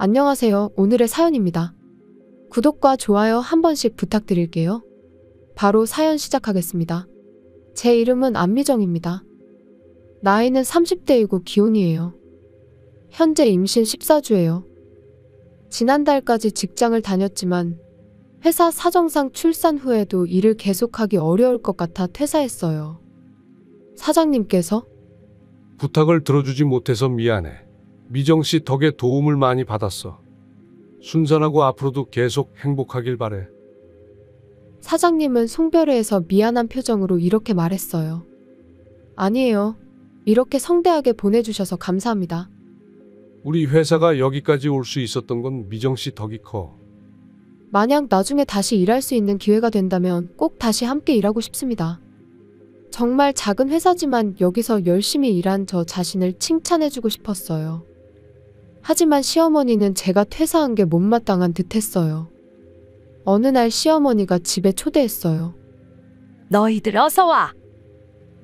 안녕하세요. 오늘의 사연입니다. 구독과 좋아요 한 번씩 부탁드릴게요. 바로 사연 시작하겠습니다. 제 이름은 안미정입니다. 나이는 30대이고 기혼이에요. 현재 임신 14주예요. 지난달까지 직장을 다녔지만 회사 사정상 출산 후에도 일을 계속하기 어려울 것 같아 퇴사했어요. 사장님께서 부탁을 들어주지 못해서 미안해. 미정 씨 덕에 도움을 많이 받았어. 순산하고 앞으로도 계속 행복하길 바래. 사장님은 송별회에서 미안한 표정으로 이렇게 말했어요. 아니에요. 이렇게 성대하게 보내주셔서 감사합니다. 우리 회사가 여기까지 올 수 있었던 건 미정 씨 덕이 커. 만약 나중에 다시 일할 수 있는 기회가 된다면 꼭 다시 함께 일하고 싶습니다. 정말 작은 회사지만 여기서 열심히 일한 저 자신을 칭찬해주고 싶었어요. 하지만 시어머니는 제가 퇴사한 게 못마땅한 듯 했어요. 어느 날 시어머니가 집에 초대했어요. 너희들 어서 와.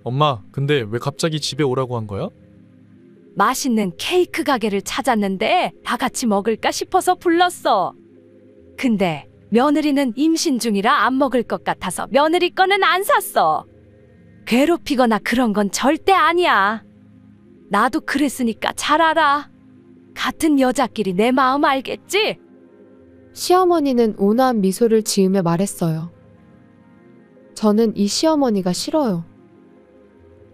엄마, 근데 왜 갑자기 집에 오라고 한 거야? 맛있는 케이크 가게를 찾았는데 다 같이 먹을까 싶어서 불렀어. 근데 며느리는 임신 중이라 안 먹을 것 같아서 며느리 거는 안 샀어. 괴롭히거나 그런 건 절대 아니야. 나도 그랬으니까 잘 알아. 같은 여자끼리 내 마음 알겠지? 시어머니는 온화한 미소를 지으며 말했어요. 저는 이 시어머니가 싫어요.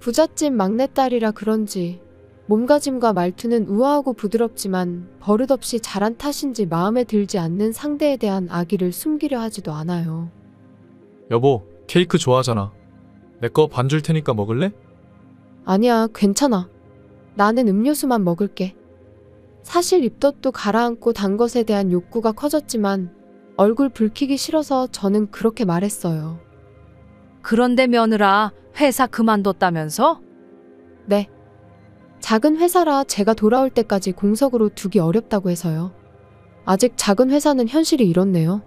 부잣집 막내딸이라 그런지 몸가짐과 말투는 우아하고 부드럽지만 버릇없이 자란 탓인지 마음에 들지 않는 상대에 대한 악의를 숨기려 하지도 않아요. 여보, 케이크 좋아하잖아. 내 거 반 줄 테니까 먹을래? 아니야, 괜찮아. 나는 음료수만 먹을게. 사실 입덧도 가라앉고 단 것에 대한 욕구가 커졌지만 얼굴 붉히기 싫어서 저는 그렇게 말했어요. 그런데 며느라 회사 그만뒀다면서? 네. 작은 회사라 제가 돌아올 때까지 공석으로 두기 어렵다고 해서요. 아직 작은 회사는 현실이 이렇네요.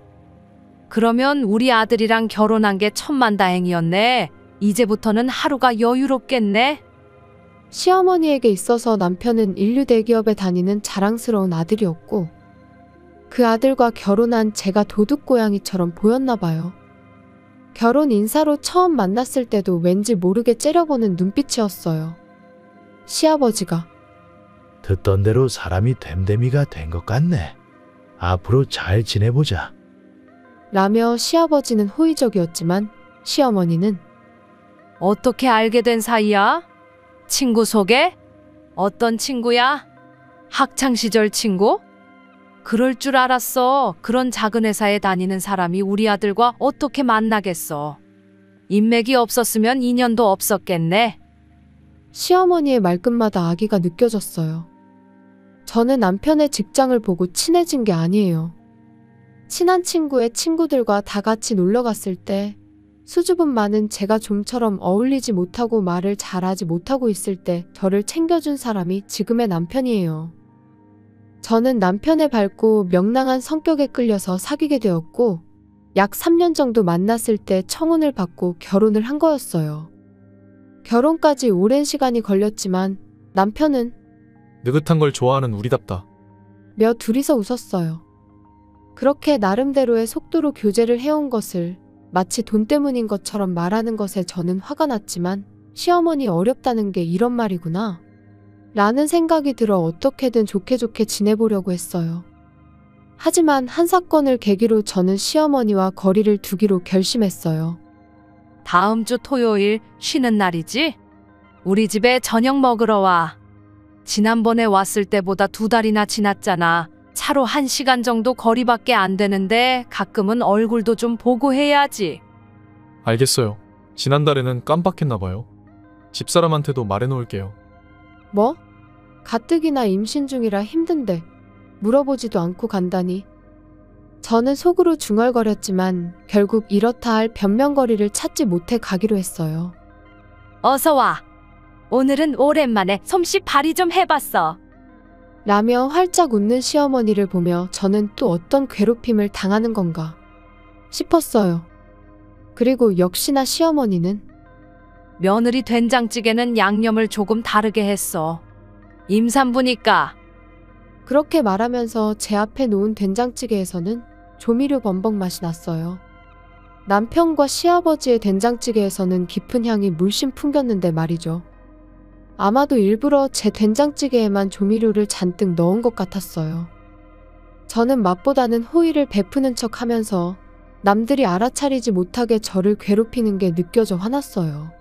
그러면 우리 아들이랑 결혼한 게 천만다행이었네. 이제부터는 하루가 여유롭겠네. 시어머니에게 있어서 남편은 인류 대기업에 다니는 자랑스러운 아들이었고 그 아들과 결혼한 제가 도둑고양이처럼 보였나 봐요. 결혼 인사로 처음 만났을 때도 왠지 모르게 째려보는 눈빛이었어요. 시아버지가 듣던 대로 사람이 됨됨이가 된 것 같네. 앞으로 잘 지내보자. 라며 시아버지는 호의적이었지만 시어머니는 어떻게 알게 된 사이야? 친구 소개? 어떤 친구야? 학창시절 친구? 그럴 줄 알았어. 그런 작은 회사에 다니는 사람이 우리 아들과 어떻게 만나겠어. 인맥이 없었으면 인연도 없었겠네. 시어머니의 말끝마다 악의가 느껴졌어요. 저는 남편의 직장을 보고 친해진 게 아니에요. 친한 친구의 친구들과 다 같이 놀러 갔을 때 수줍음 많은 제가 좀처럼 어울리지 못하고 말을 잘하지 못하고 있을 때 저를 챙겨준 사람이 지금의 남편이에요. 저는 남편의 밝고 명랑한 성격에 끌려서 사귀게 되었고 약 3년 정도 만났을 때 청혼을 받고 결혼을 한 거였어요. 결혼까지 오랜 시간이 걸렸지만 남편은 느긋한 걸 좋아하는 우리답다. 며 둘이서 웃었어요. 그렇게 나름대로의 속도로 교제를 해온 것을 마치 돈 때문인 것처럼 말하는 것에 저는 화가 났지만 시어머니 어렵다는 게 이런 말이구나 라는 생각이 들어 어떻게든 좋게 지내보려고 했어요. 하지만 한 사건을 계기로 저는 시어머니와 거리를 두기로 결심했어요. 다음 주 토요일 쉬는 날이지? 우리 집에 저녁 먹으러 와. 지난번에 왔을 때보다 2달이나 지났잖아. 차로 1시간 정도 거리밖에 안 되는데 가끔은 얼굴도 좀 보고 해야지. 알겠어요. 지난달에는 깜빡했나 봐요. 집사람한테도 말해놓을게요. 뭐? 가뜩이나 임신 중이라 힘든데 물어보지도 않고 간다니. 저는 속으로 중얼거렸지만 결국 이렇다 할 변명거리를 찾지 못해 가기로 했어요. 어서 와. 오늘은 오랜만에 솜씨 발휘 좀 해봤어. 라며 활짝 웃는 시어머니를 보며 저는 또 어떤 괴롭힘을 당하는 건가 싶었어요. 그리고 역시나 시어머니는 며느리 된장찌개는 양념을 조금 다르게 했어. 임산부니까. 그렇게 말하면서 제 앞에 놓은 된장찌개에서는 조미료 범벅 맛이 났어요. 남편과 시아버지의 된장찌개에서는 깊은 향이 물씬 풍겼는데 말이죠. 아마도 일부러 제 된장찌개에만 조미료를 잔뜩 넣은 것 같았어요. 저는 맛보다는 호의를 베푸는 척 하면서 남들이 알아차리지 못하게 저를 괴롭히는 게 느껴져 화났어요.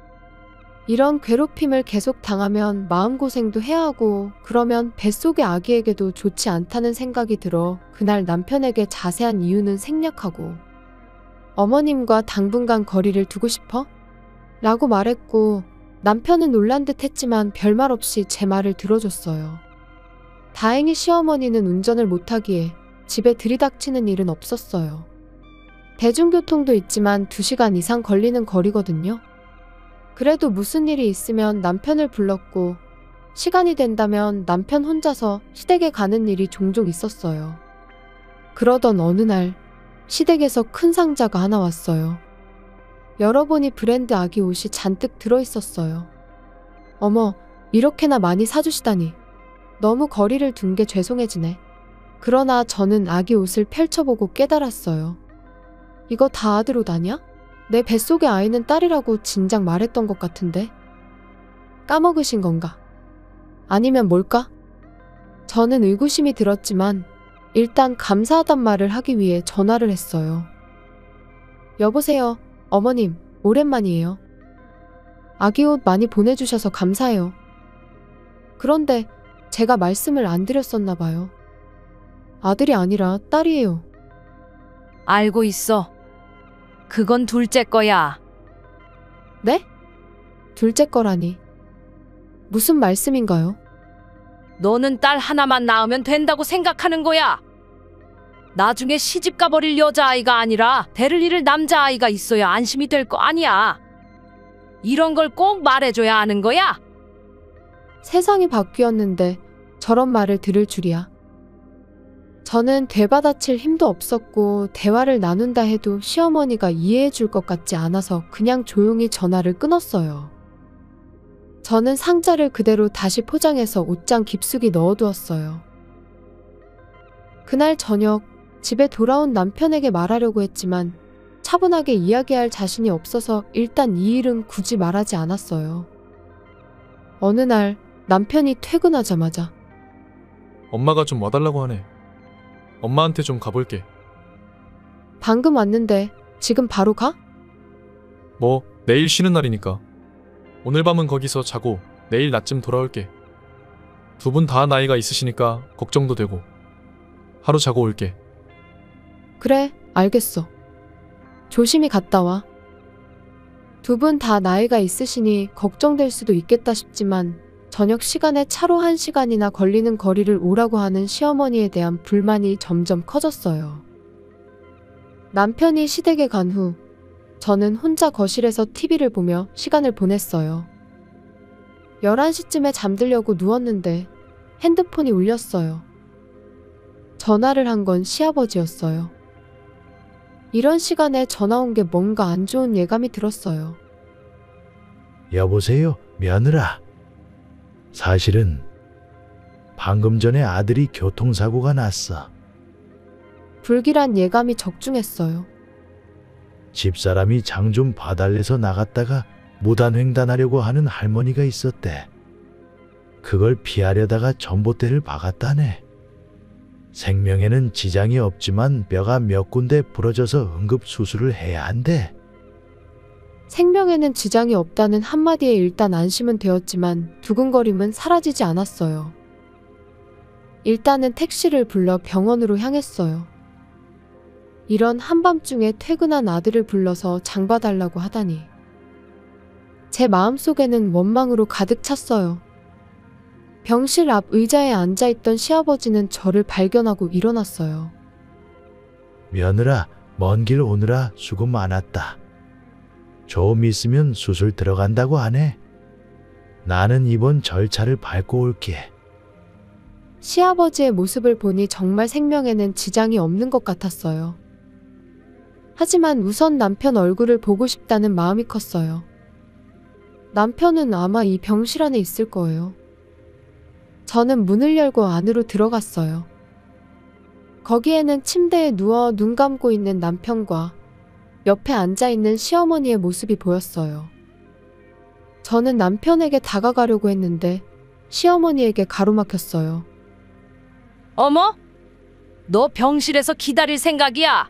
이런 괴롭힘을 계속 당하면 마음고생도 해야 하고 그러면 뱃속의 아기에게도 좋지 않다는 생각이 들어 그날 남편에게 자세한 이유는 생략하고 어머님과 당분간 거리를 두고 싶어? 라고 말했고 남편은 놀란 듯 했지만 별말 없이 제 말을 들어줬어요. 다행히 시어머니는 운전을 못하기에 집에 들이닥치는 일은 없었어요. 대중교통도 있지만 2시간 이상 걸리는 거리거든요. 그래도 무슨 일이 있으면 남편을 불렀고 시간이 된다면 남편 혼자서 시댁에 가는 일이 종종 있었어요. 그러던 어느 날 시댁에서 큰 상자가 하나 왔어요. 열어보니 브랜드 아기 옷이 잔뜩 들어있었어요. 어머, 이렇게나 많이 사주시다니. 너무 거리를 둔 게 죄송해지네. 그러나 저는 아기 옷을 펼쳐보고 깨달았어요. 이거 다 아들 옷 아냐? 내 뱃속의 아이는 딸이라고 진작 말했던 것 같은데? 까먹으신 건가? 아니면 뭘까? 저는 의구심이 들었지만 일단 감사하단 말을 하기 위해 전화를 했어요. 여보세요, 어머님, 오랜만이에요. 아기 옷 많이 보내주셔서 감사해요. 그런데 제가 말씀을 안 드렸었나 봐요. 아들이 아니라 딸이에요. 알고 있어. 그건 둘째 거야. 네? 둘째 거라니. 무슨 말씀인가요? 너는 딸 하나만 낳으면 된다고 생각하는 거야. 나중에 시집 가버릴 여자아이가 아니라 대를 이을 남자아이가 있어야 안심이 될 거 아니야. 이런 걸 꼭 말해줘야 하는 거야. 세상이 바뀌었는데 저런 말을 들을 줄이야. 저는 되받아칠 힘도 없었고 대화를 나눈다 해도 시어머니가 이해해 줄 것 같지 않아서 그냥 조용히 전화를 끊었어요. 저는 상자를 그대로 다시 포장해서 옷장 깊숙이 넣어두었어요. 그날 저녁 집에 돌아온 남편에게 말하려고 했지만 차분하게 이야기할 자신이 없어서 일단 이 일은 굳이 말하지 않았어요. 어느 날 남편이 퇴근하자마자 엄마가 좀 와달라고 하네. 엄마한테 좀 가볼게. 방금 왔는데 지금 바로 가? 뭐 내일 쉬는 날이니까. 오늘 밤은 거기서 자고 내일 낮쯤 돌아올게. 두 분 다 나이가 있으시니까 걱정도 되고. 하루 자고 올게. 그래, 알겠어. 조심히 갔다 와. 두 분 다 나이가 있으시니 걱정될 수도 있겠다 싶지만 저녁 시간에 차로 1시간이나 걸리는 거리를 오라고 하는 시어머니에 대한 불만이 점점 커졌어요. 남편이 시댁에 간 후 저는 혼자 거실에서 TV를 보며 시간을 보냈어요. 11시쯤에 잠들려고 누웠는데 핸드폰이 울렸어요. 전화를 한 건 시아버지였어요. 이런 시간에 전화 온 게 뭔가 안 좋은 예감이 들었어요. 여보세요, 며느라. 사실은 방금 전에 아들이 교통사고가 났어. 불길한 예감이 적중했어요. 집사람이 장 좀 봐달래서 나갔다가 무단횡단하려고 하는 할머니가 있었대. 그걸 피하려다가 전봇대를 박았다네. 생명에는 지장이 없지만 뼈가 몇 군데 부러져서 응급수술을 해야 한대. 생명에는 지장이 없다는 한마디에 일단 안심은 되었지만 두근거림은 사라지지 않았어요. 일단은 택시를 불러 병원으로 향했어요. 이런 한밤중에 퇴근한 아들을 불러서 장 봐달라고 하다니. 제 마음속에는 원망으로 가득 찼어요. 병실 앞 의자에 앉아있던 시아버지는 저를 발견하고 일어났어요. 며느라, 먼 길 오느라 수고 많았다. 좀 있으면 수술 들어간다고 하네. 나는 이번 절차를 밟고 올게. 시아버지의 모습을 보니 정말 생명에는 지장이 없는 것 같았어요. 하지만 우선 남편 얼굴을 보고 싶다는 마음이 컸어요. 남편은 아마 이 병실 안에 있을 거예요. 저는 문을 열고 안으로 들어갔어요. 거기에는 침대에 누워 눈 감고 있는 남편과 옆에 앉아 있는 시어머니의 모습이 보였어요. 저는 남편에게 다가가려고 했는데 시어머니에게 가로막혔어요. 어머? 너 병실에서 기다릴 생각이야?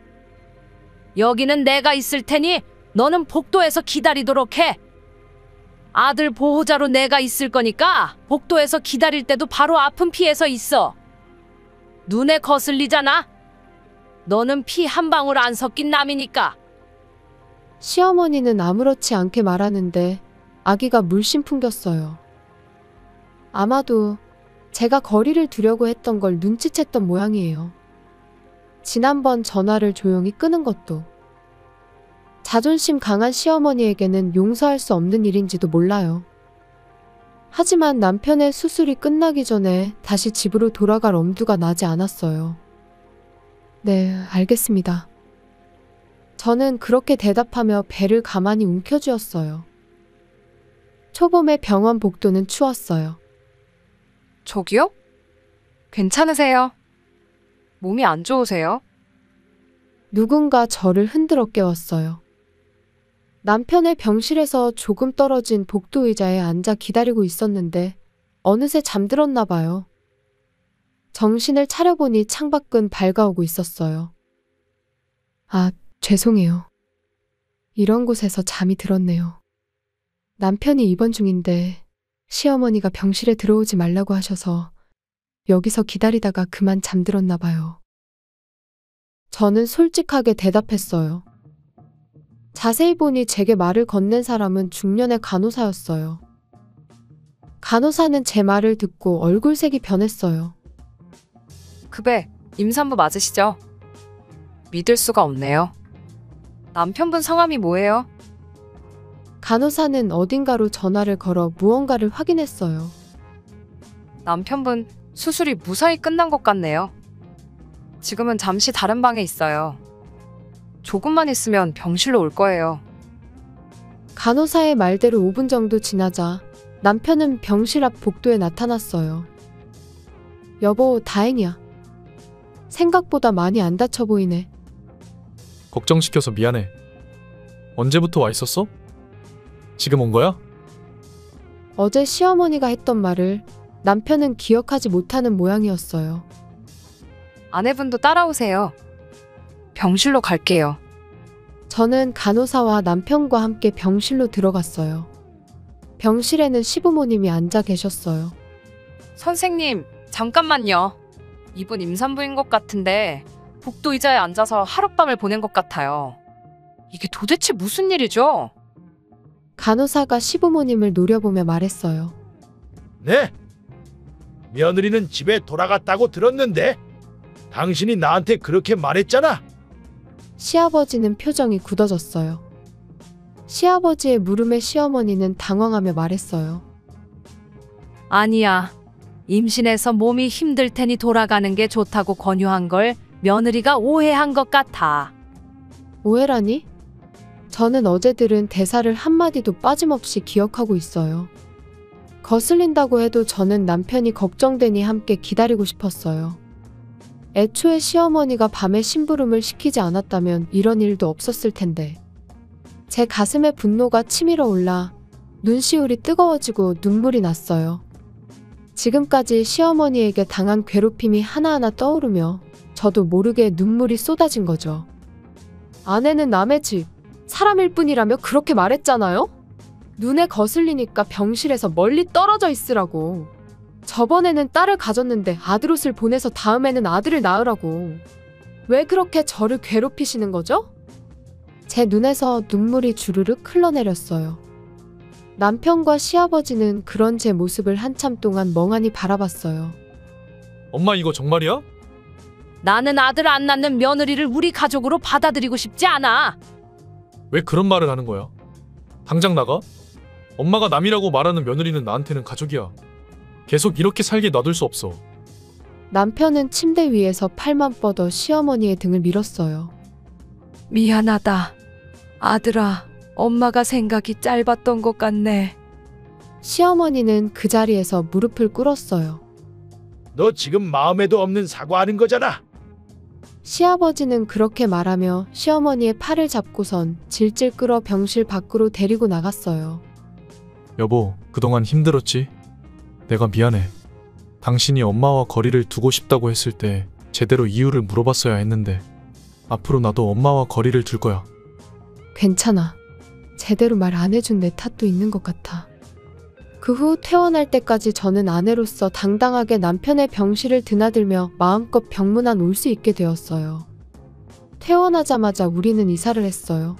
여기는 내가 있을 테니 너는 복도에서 기다리도록 해. 아들 보호자로 내가 있을 거니까 복도에서 기다릴 때도 바로 아픈 피에서 있어. 눈에 거슬리잖아? 너는 피 한 방울 안 섞인 남이니까. 시어머니는 아무렇지 않게 말하는데 아기가 물씬 풍겼어요. 아마도 제가 거리를 두려고 했던 걸 눈치챘던 모양이에요. 지난번 전화를 조용히 끄는 것도 자존심 강한 시어머니에게는 용서할 수 없는 일인지도 몰라요. 하지만 남편의 수술이 끝나기 전에 다시 집으로 돌아갈 엄두가 나지 않았어요. 네, 알겠습니다. 저는 그렇게 대답하며 배를 가만히 움켜쥐었어요. 초봄의 병원 복도는 추웠어요. 저기요? 괜찮으세요? 몸이 안 좋으세요? 누군가 저를 흔들어 깨웠어요. 남편의 병실에서 조금 떨어진 복도 의자에 앉아 기다리고 있었는데 어느새 잠들었나 봐요. 정신을 차려보니 창밖은 밝아오고 있었어요. 아, 죄송해요. 이런 곳에서 잠이 들었네요. 남편이 입원 중인데 시어머니가 병실에 들어오지 말라고 하셔서 여기서 기다리다가 그만 잠들었나 봐요. 저는 솔직하게 대답했어요. 자세히 보니 제게 말을 건넨 사람은 중년의 간호사였어요. 간호사는 제 말을 듣고 얼굴색이 변했어요. 급에 임산부 맞으시죠? 믿을 수가 없네요. 남편분 성함이 뭐예요? 간호사는 어딘가로 전화를 걸어 무언가를 확인했어요. 남편분 수술이 무사히 끝난 것 같네요. 지금은 잠시 다른 방에 있어요. 조금만 있으면 병실로 올 거예요. 간호사의 말대로 5분 정도 지나자 남편은 병실 앞 복도에 나타났어요. 여보, 다행이야. 생각보다 많이 안 다쳐 보이네. 걱정시켜서 미안해. 언제부터 와 있었어? 지금 온 거야? 어제 시어머니가 했던 말을 남편은 기억하지 못하는 모양이었어요. 아내분도 따라오세요. 병실로 갈게요. 저는 간호사와 남편과 함께 병실로 들어갔어요. 병실에는 시부모님이 앉아 계셨어요. 선생님, 잠깐만요. 이분 임산부인 것 같은데 복도 의자에 앉아서 하룻밤을 보낸 것 같아요. 이게 도대체 무슨 일이죠? 간호사가 시부모님을 노려보며 말했어요. 네. 며느리는 집에 돌아갔다고 들었는데 당신이 나한테 그렇게 말했잖아. 시아버지는 표정이 굳어졌어요. 시아버지의 물음에 시어머니는 당황하며 말했어요. 아니야. 임신해서 몸이 힘들 테니 돌아가는 게 좋다고 권유한 걸 며느리가 오해한 것 같아. 오해라니? 저는 어제 들은 대사를 한마디도 빠짐없이 기억하고 있어요. 거슬린다고 해도 저는 남편이 걱정되니 함께 기다리고 싶었어요. 애초에 시어머니가 밤에 심부름을 시키지 않았다면 이런 일도 없었을 텐데. 제 가슴에 분노가 치밀어 올라 눈시울이 뜨거워지고 눈물이 났어요. 지금까지 시어머니에게 당한 괴롭힘이 하나하나 떠오르며 저도 모르게 눈물이 쏟아진 거죠. 아내는 남의 집, 사람일 뿐이라며 그렇게 말했잖아요? 눈에 거슬리니까 병실에서 멀리 떨어져 있으라고. 저번에는 딸을 가졌는데 아들 옷을 보내서 다음에는 아들을 낳으라고. 왜 그렇게 저를 괴롭히시는 거죠? 제 눈에서 눈물이 주르륵 흘러내렸어요. 남편과 시아버지는 그런 제 모습을 한참 동안 멍하니 바라봤어요. 엄마 이거 정말이야? 나는 아들 안 낳는 며느리를 우리 가족으로 받아들이고 싶지 않아. 왜 그런 말을 하는 거야? 당장 나가? 엄마가 남이라고 말하는 며느리는 나한테는 가족이야. 계속 이렇게 살게 놔둘 수 없어. 남편은 침대 위에서 팔만 뻗어 시어머니의 등을 밀었어요. 미안하다. 아들아, 엄마가 생각이 짧았던 것 같네. 시어머니는 그 자리에서 무릎을 꿇었어요. 너 지금 마음에도 없는 사과하는 거잖아. 시아버지는 그렇게 말하며 시어머니의 팔을 잡고선 질질 끌어 병실 밖으로 데리고 나갔어요. 여보, 그동안 힘들었지? 내가 미안해. 당신이 엄마와 거리를 두고 싶다고 했을 때 제대로 이유를 물어봤어야 했는데 앞으로 나도 엄마와 거리를 둘 거야. 괜찮아. 제대로 말 안 해준 내 탓도 있는 것 같아. 그 후 퇴원할 때까지 저는 아내로서 당당하게 남편의 병실을 드나들며 마음껏 병문안 올 수 있게 되었어요. 퇴원하자마자 우리는 이사를 했어요.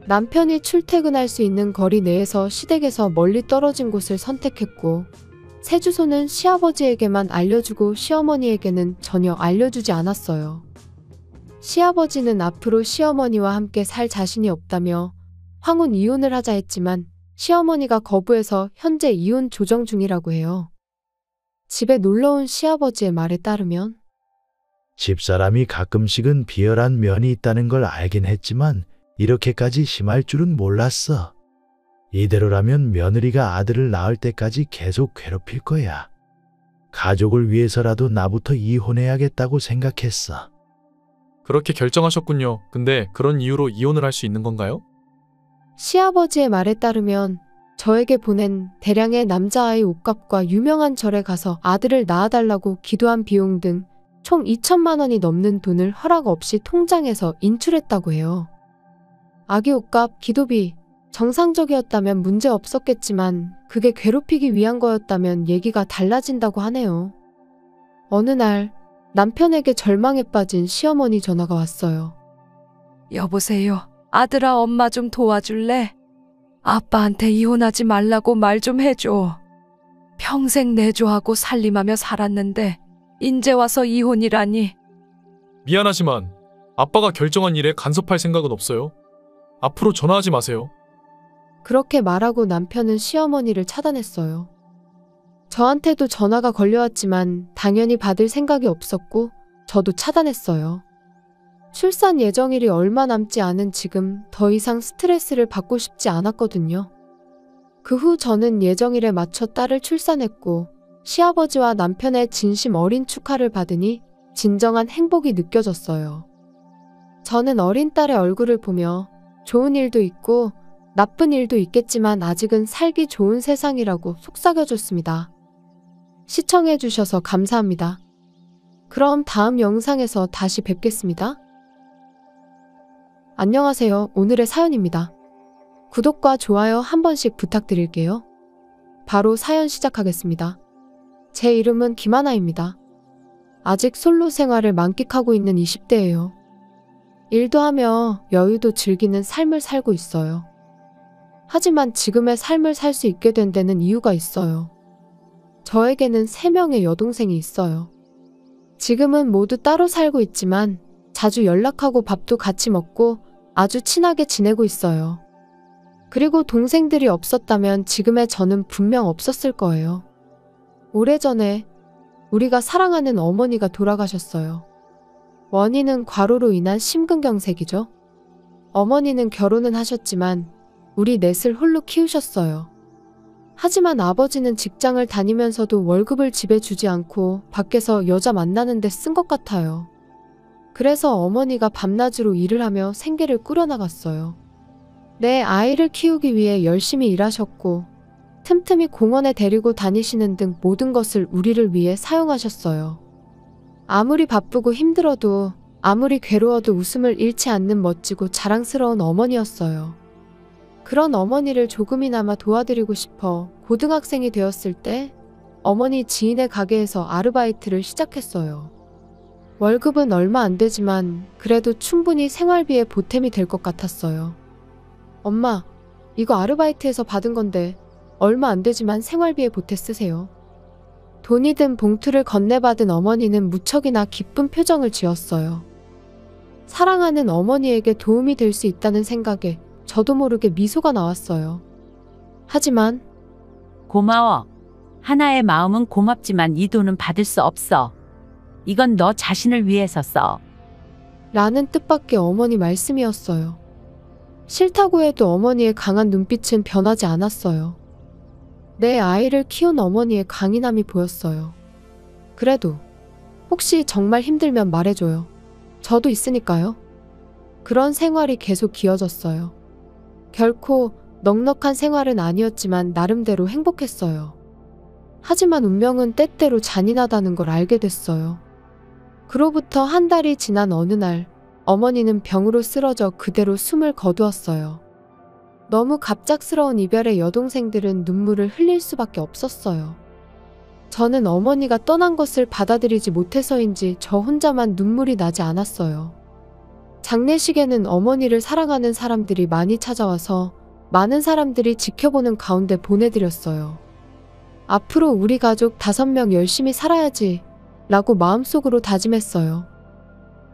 남편이 출퇴근할 수 있는 거리 내에서 시댁에서 멀리 떨어진 곳을 선택했고, 새 주소는 시아버지에게만 알려주고 시어머니에게는 전혀 알려주지 않았어요. 시아버지는 앞으로 시어머니와 함께 살 자신이 없다며 황혼 이혼을 하자 했지만 시어머니가 거부해서 현재 이혼 조정 중이라고 해요. 집에 놀러온 시아버지의 말에 따르면 집사람이 가끔씩은 비열한 면이 있다는 걸 알긴 했지만 이렇게까지 심할 줄은 몰랐어. 이대로라면 며느리가 아들을 낳을 때까지 계속 괴롭힐 거야. 가족을 위해서라도 나부터 이혼해야겠다고 생각했어. 그렇게 결정하셨군요. 근데 그런 이유로 이혼을 할 수 있는 건가요? 시아버지의 말에 따르면 저에게 보낸 대량의 남자아이 옷값과 유명한 절에 가서 아들을 낳아달라고 기도한 비용 등 총 2천만 원이 넘는 돈을 허락 없이 통장에서 인출했다고 해요. 아기 옷값, 기도비, 정상적이었다면 문제 없었겠지만 그게 괴롭히기 위한 거였다면 얘기가 달라진다고 하네요. 어느 날 남편에게 절망에 빠진 시어머니 전화가 왔어요. 여보세요. 아들아, 엄마 좀 도와줄래? 아빠한테 이혼하지 말라고 말 좀 해줘. 평생 내조하고 살림하며 살았는데 인제 와서 이혼이라니. 미안하지만 아빠가 결정한 일에 간섭할 생각은 없어요. 앞으로 전화하지 마세요. 그렇게 말하고 남편은 시어머니를 차단했어요. 저한테도 전화가 걸려왔지만 당연히 받을 생각이 없었고 저도 차단했어요. 출산 예정일이 얼마 남지 않은 지금 더 이상 스트레스를 받고 싶지 않았거든요. 그 후 저는 예정일에 맞춰 딸을 출산했고 시아버지와 남편의 진심 어린 축하를 받으니 진정한 행복이 느껴졌어요. 저는 어린 딸의 얼굴을 보며 좋은 일도 있고 나쁜 일도 있겠지만 아직은 살기 좋은 세상이라고 속삭여줬습니다. 시청해주셔서 감사합니다. 그럼 다음 영상에서 다시 뵙겠습니다. 안녕하세요. 오늘의 사연입니다. 구독과 좋아요 한 번씩 부탁드릴게요. 바로 사연 시작하겠습니다. 제 이름은 김하나입니다. 아직 솔로 생활을 만끽하고 있는 20대예요. 일도 하며 여유도 즐기는 삶을 살고 있어요. 하지만 지금의 삶을 살 수 있게 된 데는 이유가 있어요. 저에게는 3명의 여동생이 있어요. 지금은 모두 따로 살고 있지만 자주 연락하고 밥도 같이 먹고 아주 친하게 지내고 있어요. 그리고 동생들이 없었다면 지금의 저는 분명 없었을 거예요. 오래전에 우리가 사랑하는 어머니가 돌아가셨어요. 원인은 과로로 인한 심근경색이죠. 어머니는 결혼은 하셨지만 우리 넷을 홀로 키우셨어요. 하지만 아버지는 직장을 다니면서도 월급을 집에 주지 않고 밖에서 여자 만나는 데 쓴 것 같아요. 그래서 어머니가 밤낮으로 일을 하며 생계를 꾸려나갔어요. 내 아이를 키우기 위해 열심히 일하셨고 틈틈이 공원에 데리고 다니시는 등 모든 것을 우리를 위해 사용하셨어요. 아무리 바쁘고 힘들어도 아무리 괴로워도 웃음을 잃지 않는 멋지고 자랑스러운 어머니였어요. 그런 어머니를 조금이나마 도와드리고 싶어 고등학생이 되었을 때 어머니 지인의 가게에서 아르바이트를 시작했어요. 월급은 얼마 안 되지만 그래도 충분히 생활비에 보탬이 될 것 같았어요. 엄마, 이거 아르바이트에서 받은 건데 얼마 안 되지만 생활비에 보태 쓰세요. 돈이 든 봉투를 건네받은 어머니는 무척이나 기쁜 표정을 지었어요. 사랑하는 어머니에게 도움이 될 수 있다는 생각에 저도 모르게 미소가 나왔어요. 하지만 고마워. 하나의 마음은 고맙지만 이 돈은 받을 수 없어. 이건 너 자신을 위해서 써. 라는 뜻밖의 어머니 말씀이었어요. 싫다고 해도 어머니의 강한 눈빛은 변하지 않았어요. 내 아이를 키운 어머니의 강인함이 보였어요. 그래도 혹시 정말 힘들면 말해줘요. 저도 있으니까요. 그런 생활이 계속 이어졌어요. 결코 넉넉한 생활은 아니었지만 나름대로 행복했어요. 하지만 운명은 때때로 잔인하다는 걸 알게 됐어요. 그로부터 한 달이 지난 어느 날 어머니는 병으로 쓰러져 그대로 숨을 거두었어요. 너무 갑작스러운 이별에 여동생들은 눈물을 흘릴 수밖에 없었어요. 저는 어머니가 떠난 것을 받아들이지 못해서인지 저 혼자만 눈물이 나지 않았어요. 장례식에는 어머니를 사랑하는 사람들이 많이 찾아와서 많은 사람들이 지켜보는 가운데 보내드렸어요. 앞으로 우리 가족 5명 열심히 살아야지 라고 마음속으로 다짐했어요.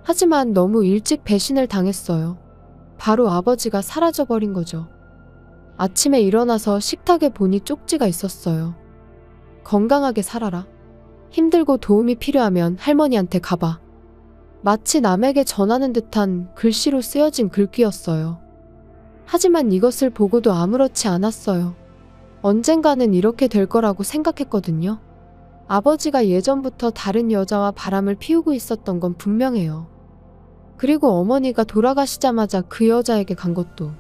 하지만 너무 일찍 배신을 당했어요. 바로 아버지가 사라져버린 거죠. 아침에 일어나서 식탁에 보니 쪽지가 있었어요. 건강하게 살아라. 힘들고 도움이 필요하면 할머니한테 가봐. 마치 남에게 전하는 듯한 글씨로 쓰여진 글귀였어요. 하지만 이것을 보고도 아무렇지 않았어요. 언젠가는 이렇게 될 거라고 생각했거든요. 아버지가 예전부터 다른 여자와 바람을 피우고 있었던 건 분명해요. 그리고 어머니가 돌아가시자마자 그 여자에게 간 것도.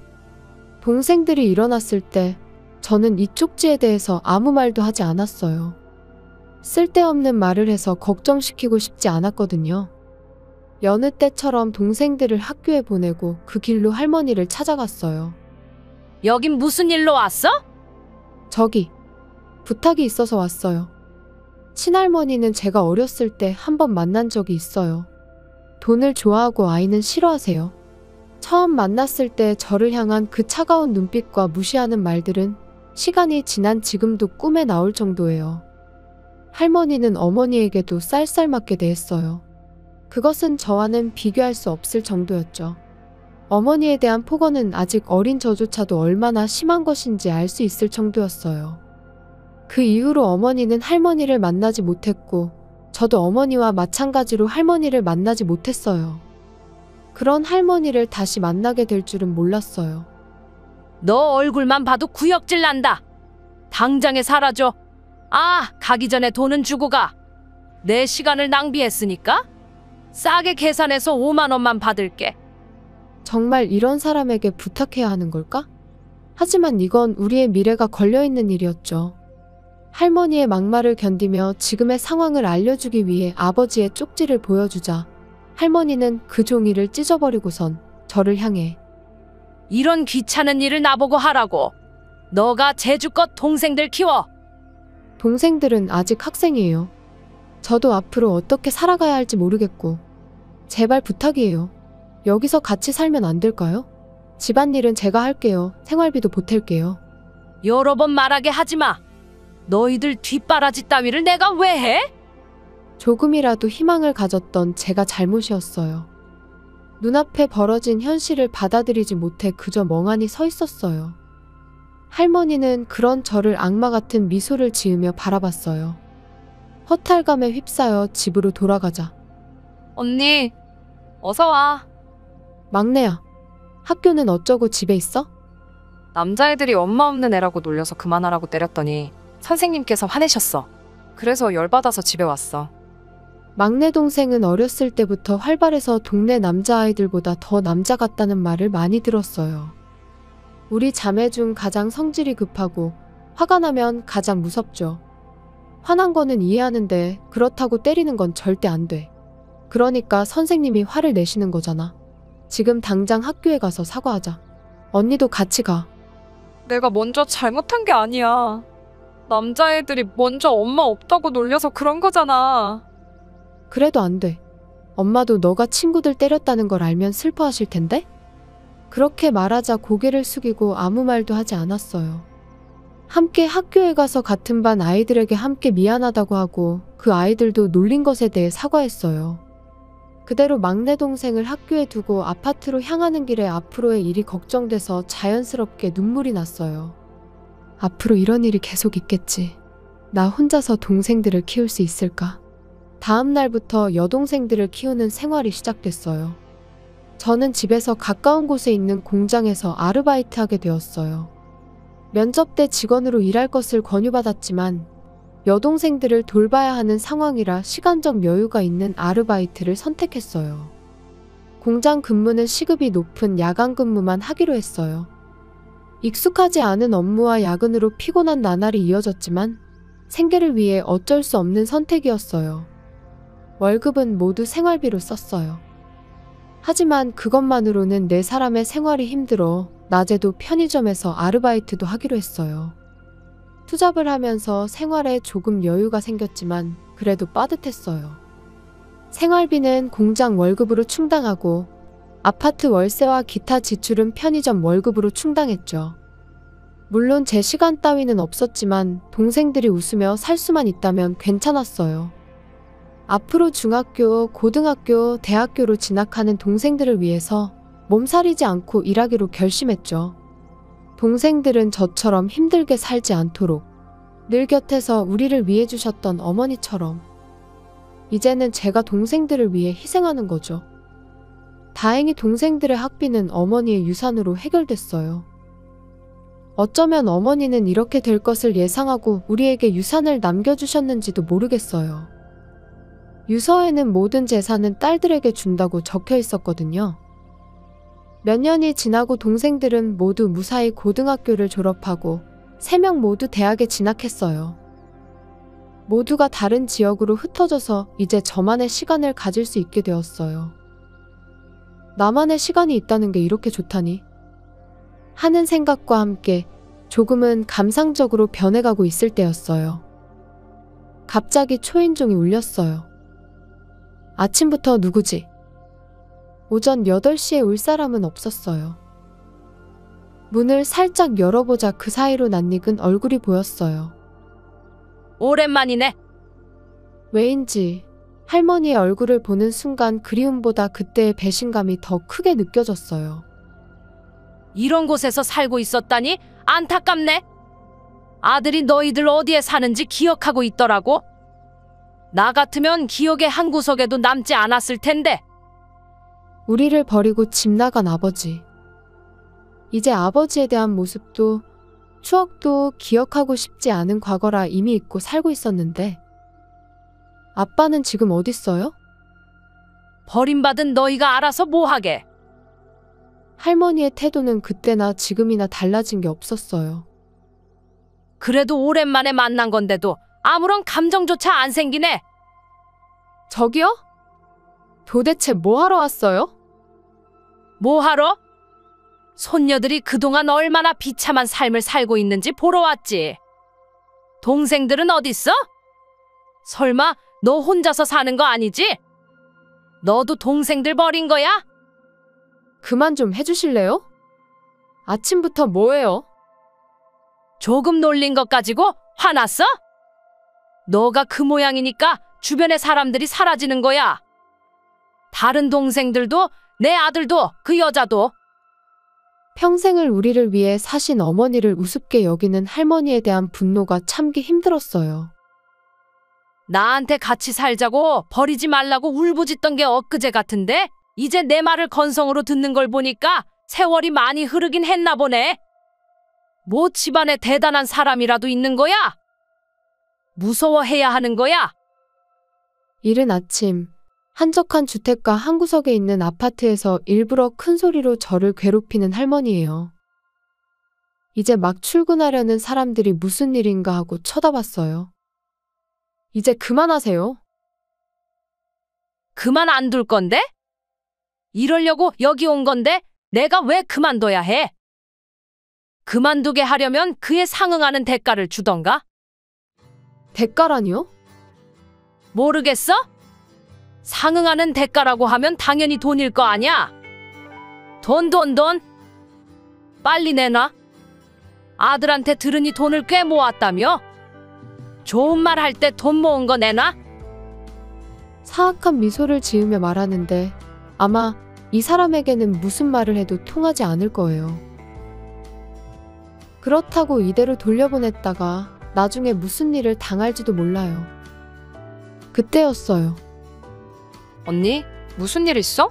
동생들이 일어났을 때 저는 이 쪽지에 대해서 아무 말도 하지 않았어요. 쓸데없는 말을 해서 걱정시키고 싶지 않았거든요. 여느 때처럼 동생들을 학교에 보내고 그 길로 할머니를 찾아갔어요. 여긴 무슨 일로 왔어? 저기, 부탁이 있어서 왔어요. 친할머니는 제가 어렸을 때 한 번 만난 적이 있어요. 돈을 좋아하고 아이는 싫어하세요. 처음 만났을 때 저를 향한 그 차가운 눈빛과 무시하는 말들은 시간이 지난 지금도 꿈에 나올 정도예요. 할머니는 어머니에게도 쌀쌀맞게 대했어요. 그것은 저와는 비교할 수 없을 정도였죠. 어머니에 대한 폭언은 아직 어린 저조차도 얼마나 심한 것인지 알 수 있을 정도였어요. 그 이후로 어머니는 할머니를 만나지 못했고 저도 어머니와 마찬가지로 할머니를 만나지 못했어요. 그런 할머니를 다시 만나게 될 줄은 몰랐어요. 너 얼굴만 봐도 구역질 난다. 당장에 사라져. 아, 가기 전에 돈은 주고 가. 내 시간을 낭비했으니까 싸게 계산해서 5만 원만 받을게. 정말 이런 사람에게 부탁해야 하는 걸까? 하지만 이건 우리의 미래가 걸려있는 일이었죠. 할머니의 막말을 견디며 지금의 상황을 알려주기 위해 아버지의 쪽지를 보여주자 할머니는 그 종이를 찢어버리고선 저를 향해 이런 귀찮은 일을 나보고 하라고. 너가 제주껏 동생들 키워. 동생들은 아직 학생이에요. 저도 앞으로 어떻게 살아가야 할지 모르겠고 제발 부탁이에요. 여기서 같이 살면 안 될까요? 집안일은 제가 할게요. 생활비도 보탤게요. 여러 번 말하게 하지 마. 너희들 뒷바라지 따위를 내가 왜 해? 조금이라도 희망을 가졌던 제가 잘못이었어요. 눈앞에 벌어진 현실을 받아들이지 못해 그저 멍하니 서 있었어요. 할머니는 그런 저를 악마 같은 미소를 지으며 바라봤어요. 허탈감에 휩싸여 집으로 돌아가자. 언니, 어서 와. 막내야, 학교는 어쩌고 집에 있어? 남자애들이 엄마 없는 애라고 놀려서 그만하라고 때렸더니 선생님께서 화내셨어. 그래서 열받아서 집에 왔어. 막내 동생은 어렸을 때부터 활발해서 동네 남자아이들보다 더 남자 같다는 말을 많이 들었어요. 우리 자매 중 가장 성질이 급하고 화가 나면 가장 무섭죠. 화난 거는 이해하는데 그렇다고 때리는 건 절대 안 돼. 그러니까 선생님이 화를 내시는 거잖아. 지금 당장 학교에 가서 사과하자. 언니도 같이 가. 내가 먼저 잘못한 게 아니야. 남자애들이 먼저 엄마 없다고 놀려서 그런 거잖아. 그래도 안 돼. 엄마도 너가 친구들 때렸다는 걸 알면 슬퍼하실 텐데? 그렇게 말하자 고개를 숙이고 아무 말도 하지 않았어요. 함께 학교에 가서 같은 반 아이들에게 함께 미안하다고 하고 그 아이들도 놀린 것에 대해 사과했어요. 그대로 막내 동생을 학교에 두고 아파트로 향하는 길에 앞으로의 일이 걱정돼서 자연스럽게 눈물이 났어요. 앞으로 이런 일이 계속 있겠지. 나 혼자서 동생들을 키울 수 있을까? 다음 날부터 여동생들을 키우는 생활이 시작됐어요. 저는 집에서 가까운 곳에 있는 공장에서 아르바이트하게 되었어요. 면접 때 직원으로 일할 것을 권유받았지만 여동생들을 돌봐야 하는 상황이라 시간적 여유가 있는 아르바이트를 선택했어요. 공장 근무는 시급이 높은 야간 근무만 하기로 했어요. 익숙하지 않은 업무와 야근으로 피곤한 나날이 이어졌지만 생계를 위해 어쩔 수 없는 선택이었어요. 월급은 모두 생활비로 썼어요. 하지만 그것만으로는 네 사람의 생활이 힘들어 낮에도 편의점에서 아르바이트도 하기로 했어요. 투잡을 하면서 생활에 조금 여유가 생겼지만 그래도 빠듯했어요. 생활비는 공장 월급으로 충당하고 아파트 월세와 기타 지출은 편의점 월급으로 충당했죠. 물론 제 시간 따위는 없었지만 동생들이 웃으며 살 수만 있다면 괜찮았어요. 앞으로 중학교, 고등학교, 대학교로 진학하는 동생들을 위해서 몸살이지 않고 일하기로 결심했죠. 동생들은 저처럼 힘들게 살지 않도록 늘 곁에서 우리를 위해 주셨던 어머니처럼 이제는 제가 동생들을 위해 희생하는 거죠. 다행히 동생들의 학비는 어머니의 유산으로 해결됐어요. 어쩌면 어머니는 이렇게 될 것을 예상하고 우리에게 유산을 남겨주셨는지도 모르겠어요. 유서에는 모든 재산은 딸들에게 준다고 적혀 있었거든요. 몇 년이 지나고 동생들은 모두 무사히 고등학교를 졸업하고 3명 모두 대학에 진학했어요. 모두가 다른 지역으로 흩어져서 이제 저만의 시간을 가질 수 있게 되었어요. 나만의 시간이 있다는 게 이렇게 좋다니 하는 생각과 함께 조금은 감상적으로 변해가고 있을 때였어요. 갑자기 초인종이 울렸어요. 아침부터 누구지? 오전 8시에 올 사람은 없었어요. 문을 살짝 열어보자 그 사이로 낯익은 얼굴이 보였어요. 오랜만이네. 왜인지 할머니의 얼굴을 보는 순간 그리움보다 그때의 배신감이 더 크게 느껴졌어요. 이런 곳에서 살고 있었다니 안타깝네. 아들이 너희들 어디에 사는지 기억하고 있더라고. 나 같으면 기억의 한 구석에도 남지 않았을 텐데. 우리를 버리고 집 나간 아버지. 이제 아버지에 대한 모습도 추억도 기억하고 싶지 않은 과거라 이미 잊고 살고 있었는데 아빠는 지금 어딨어요? 버림받은 너희가 알아서 뭐하게. 할머니의 태도는 그때나 지금이나 달라진 게 없었어요. 그래도 오랜만에 만난 건데도 아무런 감정조차 안 생기네. 저기요? 도대체 뭐 하러 왔어요? 뭐하러? 손녀들이 그동안 얼마나 비참한 삶을 살고 있는지 보러 왔지. 동생들은 어딨어? 설마 너 혼자서 사는 거 아니지? 너도 동생들 버린 거야? 그만 좀 해주실래요? 아침부터 뭐예요? 조금 놀린 것 가지고 화났어? 너가 그 모양이니까 주변의 사람들이 사라지는 거야. 다른 동생들도 내 아들도 그 여자도. 평생을 우리를 위해 사신 어머니를 우습게 여기는 할머니에 대한 분노가 참기 힘들었어요. 나한테 같이 살자고 버리지 말라고 울부짖던 게 엊그제 같은데 이제 내 말을 건성으로 듣는 걸 보니까 세월이 많이 흐르긴 했나 보네. 뭐 집안에 대단한 사람이라도 있는 거야? 무서워해야 하는 거야? 이른 아침 한적한 주택가 한 구석에 있는 아파트에서 일부러 큰 소리로 저를 괴롭히는 할머니예요. 이제 막 출근하려는 사람들이 무슨 일인가 하고 쳐다봤어요. 이제 그만하세요. 그만 안 둘 건데? 이러려고 여기 온 건데 내가 왜 그만둬야 해? 그만두게 하려면 그에 상응하는 대가를 주던가? 대가라니요? 모르겠어? 상응하는 대가라고 하면 당연히 돈일 거 아냐? 돈. 빨리 내놔. 아들한테 들으니 돈을 꽤 모았다며? 좋은 말 할 때 돈 모은 거 내놔? 사악한 미소를 지으며 말하는데 아마 이 사람에게는 무슨 말을 해도 통하지 않을 거예요. 그렇다고 이대로 돌려보냈다가 나중에 무슨 일을 당할지도 몰라요. 그때였어요. 언니, 무슨 일 있어?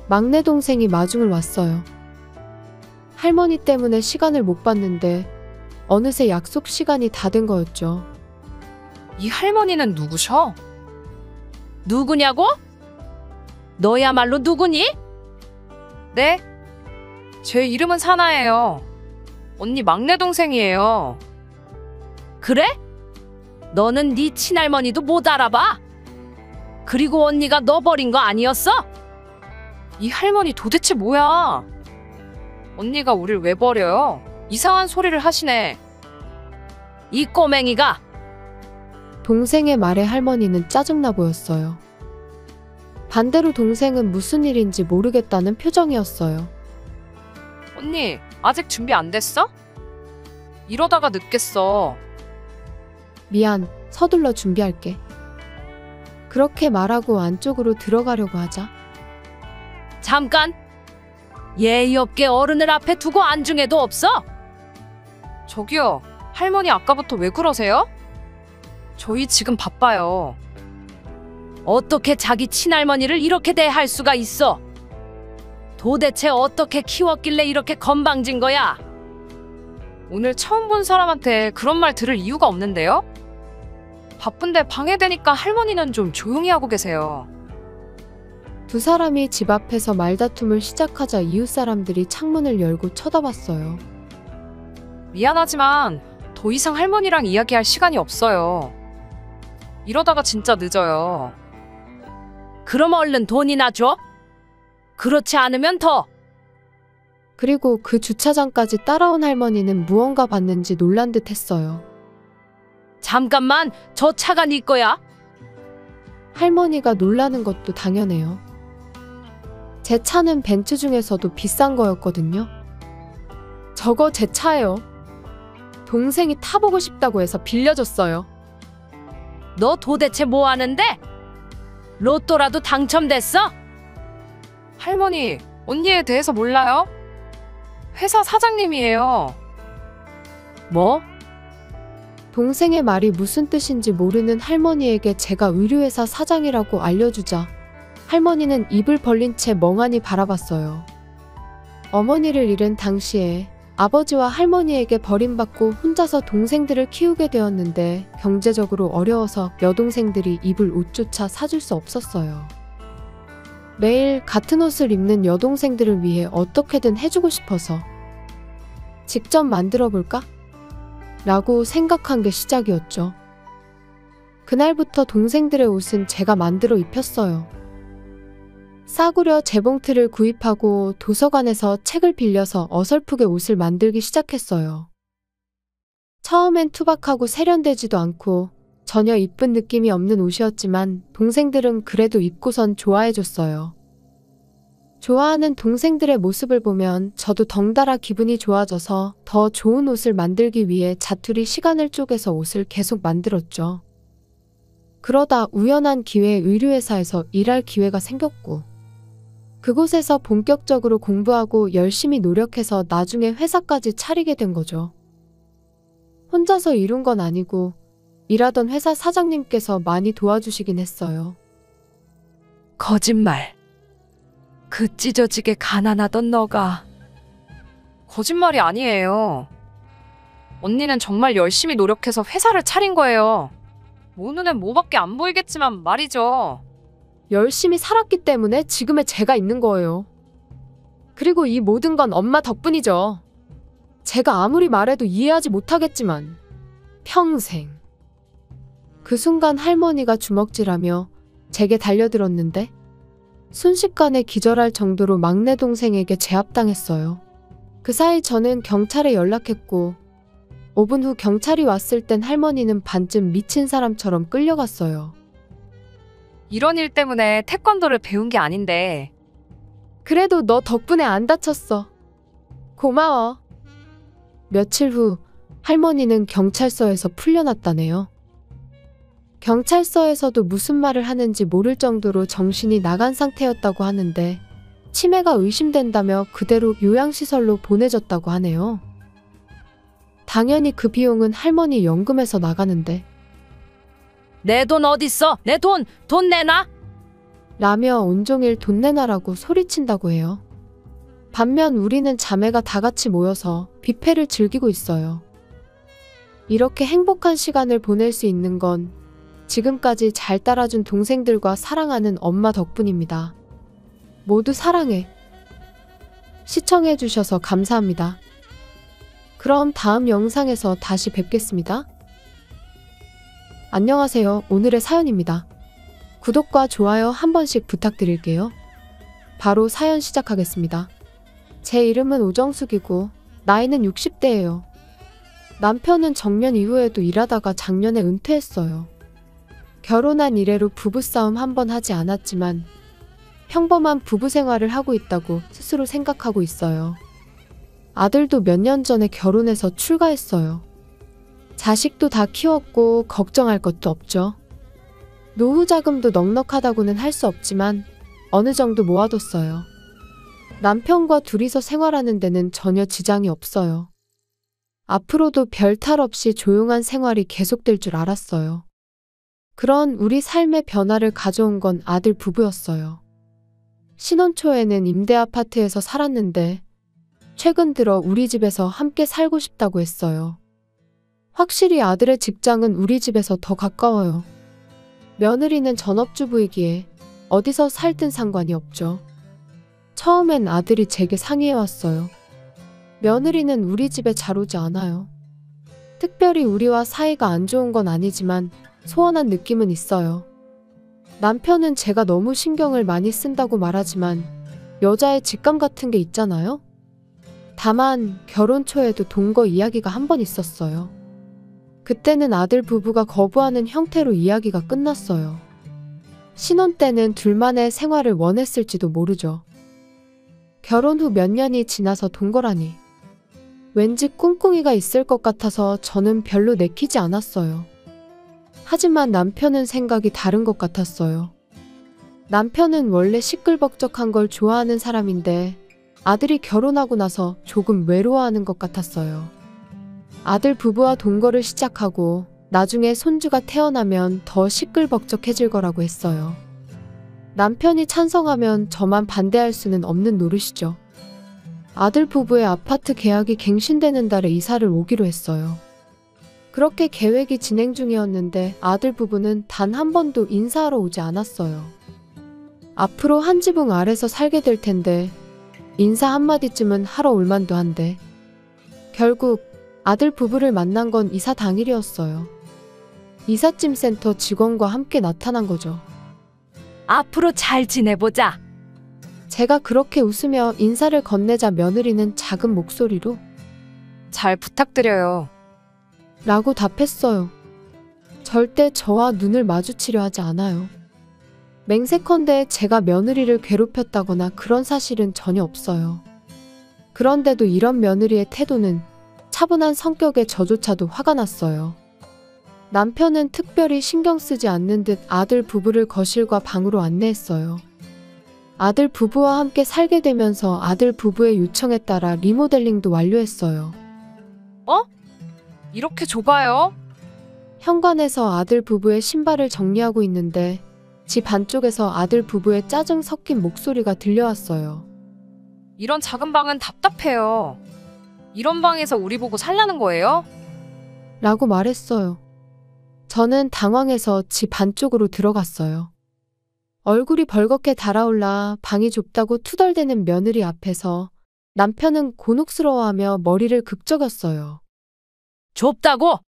막내 동생이 마중을 왔어요. 할머니 때문에 시간을 못 봤는데 어느새 약속 시간이 다 된 거였죠. 이 할머니는 누구셔? 누구냐고? 너야말로 누구니? 네? 제 이름은 사나예요. 언니 막내 동생이에요. 그래? 너는 네 친할머니도 못 알아봐? 그리고 언니가 너 버린 거 아니었어? 이 할머니 도대체 뭐야? 언니가 우릴 왜 버려요? 이상한 소리를 하시네. 이 꼬맹이가 동생의 말에 할머니는 짜증나 보였어요. 반대로 동생은 무슨 일인지 모르겠다는 표정이었어요. 언니, 아직 준비 안 됐어? 이러다가 늦겠어. 미안, 서둘러 준비할게. 그렇게 말하고 안쪽으로 들어가려고 하자 잠깐! 예의 없게 어른을 앞에 두고 안중에도 없어? 저기요, 할머니 아까부터 왜 그러세요? 저희 지금 바빠요. 어떻게 자기 친할머니를 이렇게 대할 수가 있어? 도대체 어떻게 키웠길래 이렇게 건방진 거야? 오늘 처음 본 사람한테 그런 말 들을 이유가 없는데요? 바쁜데 방해되니까 할머니는 좀 조용히 하고 계세요. 두 사람이 집 앞에서 말다툼을 시작하자 이웃 사람들이 창문을 열고 쳐다봤어요. 미안하지만 더 이상 할머니랑 이야기할 시간이 없어요. 이러다가 진짜 늦어요. 그럼 얼른 돈이나 줘? 그렇지 않으면 더. 그리고 그 주차장까지 따라온 할머니는 무언가 봤는지 놀란 듯 했어요. 잠깐만, 저 차가 네 거야? 할머니가 놀라는 것도 당연해요. 제 차는 벤츠 중에서도 비싼 거였거든요. 저거 제 차예요. 동생이 타보고 싶다고 해서 빌려줬어요. 너 도대체 뭐 하는데? 로또라도 당첨됐어? 할머니, 언니에 대해서 몰라요? 회사 사장님이에요. 뭐? 동생의 말이 무슨 뜻인지 모르는 할머니에게 제가 의류회사 사장이라고 알려주자 할머니는 입을 벌린 채 멍하니 바라봤어요. 어머니를 잃은 당시에 아버지와 할머니에게 버림받고 혼자서 동생들을 키우게 되었는데 경제적으로 어려워서 여동생들이 입을 옷조차 사줄 수 없었어요. 매일 같은 옷을 입는 여동생들을 위해 어떻게든 해주고 싶어서 직접 만들어 볼까? 라고 생각한 게 시작이었죠. 그날부터 동생들의 옷은 제가 만들어 입혔어요. 싸구려 재봉틀을 구입하고 도서관에서 책을 빌려서 어설프게 옷을 만들기 시작했어요. 처음엔 투박하고 세련되지도 않고 전혀 이쁜 느낌이 없는 옷이었지만 동생들은 그래도 입고선 좋아해줬어요. 좋아하는 동생들의 모습을 보면 저도 덩달아 기분이 좋아져서 더 좋은 옷을 만들기 위해 자투리 시간을 쪼개서 옷을 계속 만들었죠. 그러다 우연한 기회에 의류회사에서 일할 기회가 생겼고 그곳에서 본격적으로 공부하고 열심히 노력해서 나중에 회사까지 차리게 된 거죠. 혼자서 이룬 건 아니고 일하던 회사 사장님께서 많이 도와주시긴 했어요. 거짓말. 그 찢어지게 가난하던 너가. 거짓말이 아니에요. 언니는 정말 열심히 노력해서 회사를 차린 거예요. 뭐 눈엔 뭐밖에 안 보이겠지만 말이죠. 열심히 살았기 때문에 지금의 제가 있는 거예요. 그리고 이 모든 건 엄마 덕분이죠. 제가 아무리 말해도 이해하지 못하겠지만 평생. 그 순간 할머니가 주먹질하며 제게 달려들었는데 순식간에 기절할 정도로 막내 동생에게 제압당했어요. 그 사이 저는 경찰에 연락했고 5분 후 경찰이 왔을 땐 할머니는 반쯤 미친 사람처럼 끌려갔어요. 이런 일 때문에 태권도를 배운 게 아닌데. 그래도 너 덕분에 안 다쳤어. 고마워. 며칠 후 할머니는 경찰서에서 풀려났다네요. 경찰서에서도 무슨 말을 하는지 모를 정도로 정신이 나간 상태였다고 하는데 치매가 의심된다며 그대로 요양시설로 보내졌다고 하네요. 당연히 그 비용은 할머니 연금에서 나가는데 내 돈 어딨어? 내 돈 내놔? 라며 온종일 돈 내놔라고 소리친다고 해요. 반면 우리는 자매가 다 같이 모여서 뷔페를 즐기고 있어요. 이렇게 행복한 시간을 보낼 수 있는 건 지금까지 잘 따라준 동생들과 사랑하는 엄마 덕분입니다. 모두 사랑해. 시청해주셔서 감사합니다. 그럼 다음 영상에서 다시 뵙겠습니다. 안녕하세요. 오늘의 사연입니다. 구독과 좋아요 한 번씩 부탁드릴게요. 바로 사연 시작하겠습니다. 제 이름은 오정숙이고 나이는 60대예요. 남편은 정년 이후에도 일하다가 작년에 은퇴했어요. 결혼한 이래로 부부싸움 한 번 하지 않았지만 평범한 부부 생활을 하고 있다고 스스로 생각하고 있어요. 아들도 몇 년 전에 결혼해서 출가했어요. 자식도 다 키웠고 걱정할 것도 없죠. 노후 자금도 넉넉하다고는 할 수 없지만 어느 정도 모아뒀어요. 남편과 둘이서 생활하는 데는 전혀 지장이 없어요. 앞으로도 별 탈 없이 조용한 생활이 계속될 줄 알았어요. 그런 우리 삶의 변화를 가져온 건 아들 부부였어요. 신혼 초에는 임대 아파트에서 살았는데 최근 들어 우리 집에서 함께 살고 싶다고 했어요. 확실히 아들의 직장은 우리 집에서 더 가까워요. 며느리는 전업주부이기에 어디서 살든 상관이 없죠. 처음엔 아들이 제게 상의해왔어요. 며느리는 우리 집에 잘 오지 않아요. 특별히 우리와 사이가 안 좋은 건 아니지만 소원한 느낌은 있어요. 남편은 제가 너무 신경을 많이 쓴다고 말하지만 여자의 직감 같은 게 있잖아요? 다만 결혼 초에도 동거 이야기가 한 번 있었어요. 그때는 아들 부부가 거부하는 형태로 이야기가 끝났어요. 신혼 때는 둘만의 생활을 원했을지도 모르죠. 결혼 후 몇 년이 지나서 동거라니. 왠지 꿍꿍이가 있을 것 같아서 저는 별로 내키지 않았어요. 하지만 남편은 생각이 다른 것 같았어요. 남편은 원래 시끌벅적한 걸 좋아하는 사람인데 아들이 결혼하고 나서 조금 외로워하는 것 같았어요. 아들 부부와 동거를 시작하고 나중에 손주가 태어나면 더 시끌벅적해질 거라고 했어요. 남편이 찬성하면 저만 반대할 수는 없는 노릇이죠. 아들 부부의 아파트 계약이 갱신되는 달에 이사를 오기로 했어요. 그렇게 계획이 진행 중이었는데 아들 부부는 단 한 번도 인사하러 오지 않았어요. 앞으로 한 지붕 아래서 살게 될 텐데 인사 한마디쯤은 하러 올 만도 한데 결국 아들 부부를 만난 건 이사 당일이었어요. 이삿짐 센터 직원과 함께 나타난 거죠. 앞으로 잘 지내보자. 제가 그렇게 웃으며 인사를 건네자 며느리는 작은 목소리로 잘 부탁드려요. 라고 답했어요. 절대 저와 눈을 마주치려 하지 않아요. 맹세컨대 제가 며느리를 괴롭혔다거나 그런 사실은 전혀 없어요. 그런데도 이런 며느리의 태도는 차분한 성격에 저조차도 화가 났어요. 남편은 특별히 신경 쓰지 않는 듯 아들 부부를 거실과 방으로 안내했어요. 아들 부부와 함께 살게 되면서 아들 부부의 요청에 따라 리모델링도 완료했어요. 이렇게 좁아요? 현관에서 아들 부부의 신발을 정리하고 있는데 집 안쪽에서 아들 부부의 짜증 섞인 목소리가 들려왔어요. 이런 작은 방은 답답해요. 이런 방에서 우리 보고 살라는 거예요? 라고 말했어요. 저는 당황해서 집 안쪽으로 들어갔어요. 얼굴이 벌겋게 달아올라 방이 좁다고 투덜대는 며느리 앞에서 남편은 곤혹스러워하며 머리를 극적였어요. 좁다고?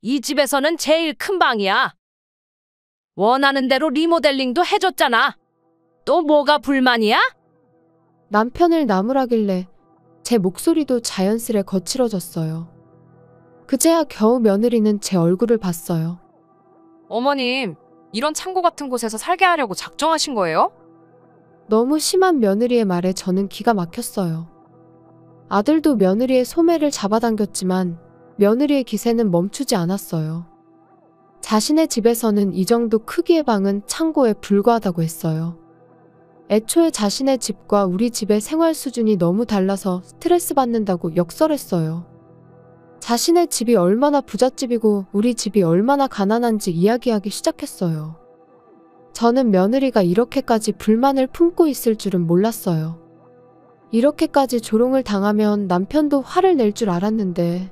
이 집에서는 제일 큰 방이야. 원하는 대로 리모델링도 해줬잖아. 또 뭐가 불만이야? 남편을 나무라길래 제 목소리도 자연스레 거칠어졌어요. 그제야 겨우 며느리는 제 얼굴을 봤어요. 어머님, 이런 창고 같은 곳에서 살게 하려고 작정하신 거예요? 너무 심한 며느리의 말에 저는 기가 막혔어요. 아들도 며느리의 소매를 잡아당겼지만 며느리의 기세는 멈추지 않았어요. 자신의 집에서는 이 정도 크기의 방은 창고에 불과하다고 했어요. 애초에 자신의 집과 우리 집의 생활 수준이 너무 달라서 스트레스 받는다고 역설했어요. 자신의 집이 얼마나 부잣집이고 우리 집이 얼마나 가난한지 이야기하기 시작했어요. 저는 며느리가 이렇게까지 불만을 품고 있을 줄은 몰랐어요. 이렇게까지 조롱을 당하면 남편도 화를 낼 줄 알았는데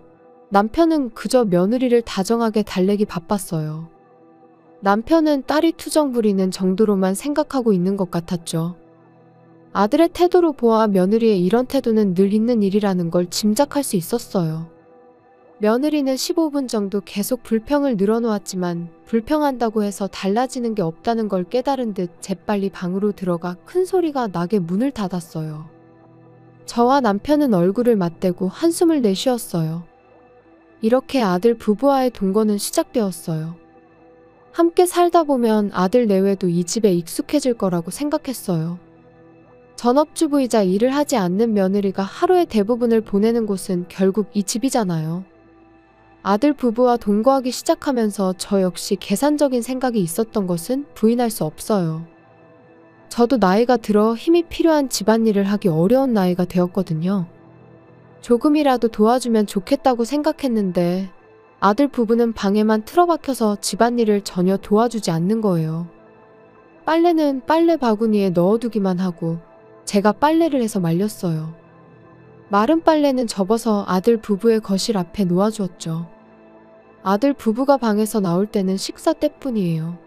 남편은 그저 며느리를 다정하게 달래기 바빴어요. 남편은 딸이 투정 부리는 정도로만 생각하고 있는 것 같았죠. 아들의 태도로 보아 며느리의 이런 태도는 늘 있는 일이라는 걸 짐작할 수 있었어요. 며느리는 15분 정도 계속 불평을 늘어놓았지만 불평한다고 해서 달라지는 게 없다는 걸 깨달은 듯 재빨리 방으로 들어가 큰 소리가 나게 문을 닫았어요. 저와 남편은 얼굴을 맞대고 한숨을 내쉬었어요. 이렇게 아들 부부와의 동거는 시작되었어요. 함께 살다 보면 아들 내외도 이 집에 익숙해질 거라고 생각했어요. 전업주부이자 일을 하지 않는 며느리가 하루의 대부분을 보내는 곳은 결국 이 집이잖아요. 아들 부부와 동거하기 시작하면서 저 역시 계산적인 생각이 있었던 것은 부인할 수 없어요. 저도 나이가 들어 힘이 필요한 집안일을 하기 어려운 나이가 되었거든요. 조금이라도 도와주면 좋겠다고 생각했는데 아들 부부는 방에만 틀어박혀서 집안일을 전혀 도와주지 않는 거예요. 빨래는 빨래 바구니에 넣어두기만 하고 제가 빨래를 해서 말렸어요. 마른 빨래는 접어서 아들 부부의 거실 앞에 놓아주었죠. 아들 부부가 방에서 나올 때는 식사 때뿐이에요.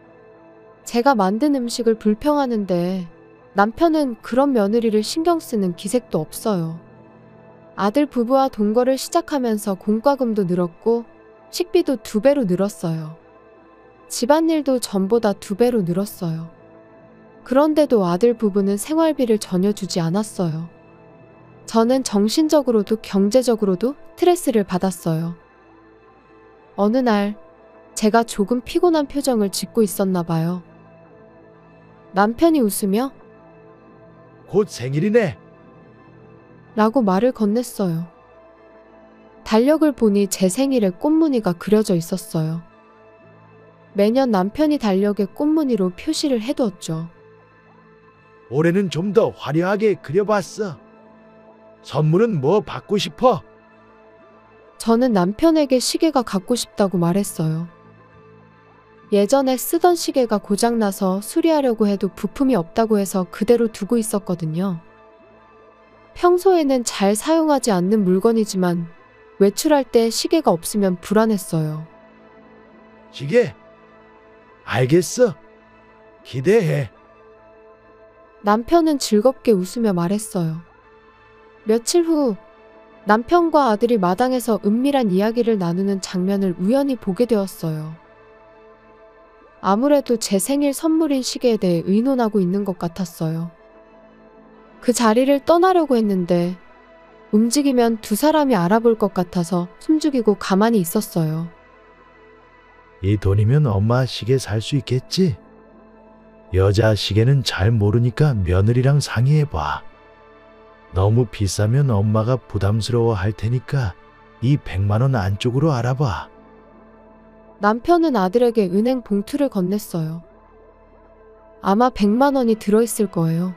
제가 만든 음식을 불평하는데 남편은 그런 며느리를 신경 쓰는 기색도 없어요. 아들 부부와 동거를 시작하면서 공과금도 늘었고 식비도 2배로 늘었어요. 집안일도 전보다 2배로 늘었어요. 그런데도 아들 부부는 생활비를 전혀 주지 않았어요. 저는 정신적으로도 경제적으로도 스트레스를 받았어요. 어느 날 제가 조금 피곤한 표정을 짓고 있었나 봐요. 남편이 웃으며 곧 생일이네. 라고 말을 건넸어요. 달력을 보니 제 생일에 꽃무늬가 그려져 있었어요. 매년 남편이 달력에 꽃무늬로 표시를 해두었죠. 올해는 좀 더 화려하게 그려봤어. 선물은 뭐 받고 싶어? 저는 남편에게 시계가 갖고 싶다고 말했어요. 예전에 쓰던 시계가 고장나서 수리하려고 해도 부품이 없다고 해서 그대로 두고 있었거든요. 평소에는 잘 사용하지 않는 물건이지만 외출할 때 시계가 없으면 불안했어요. 시계? 알겠어. 기대해. 남편은 즐겁게 웃으며 말했어요. 며칠 후 남편과 아들이 마당에서 은밀한 이야기를 나누는 장면을 우연히 보게 되었어요. 아무래도 제 생일 선물인 시계에 대해 의논하고 있는 것 같았어요. 그 자리를 떠나려고 했는데 움직이면 두 사람이 알아볼 것 같아서 숨죽이고 가만히 있었어요. 이 돈이면 엄마 시계 살 수 있겠지? 여자 시계는 잘 모르니까 며느리랑 상의해봐. 너무 비싸면 엄마가 부담스러워 할 테니까 이 100만 원 안쪽으로 알아봐. 남편은 아들에게 은행 봉투를 건넸어요. 아마 100만 원이 들어있을 거예요.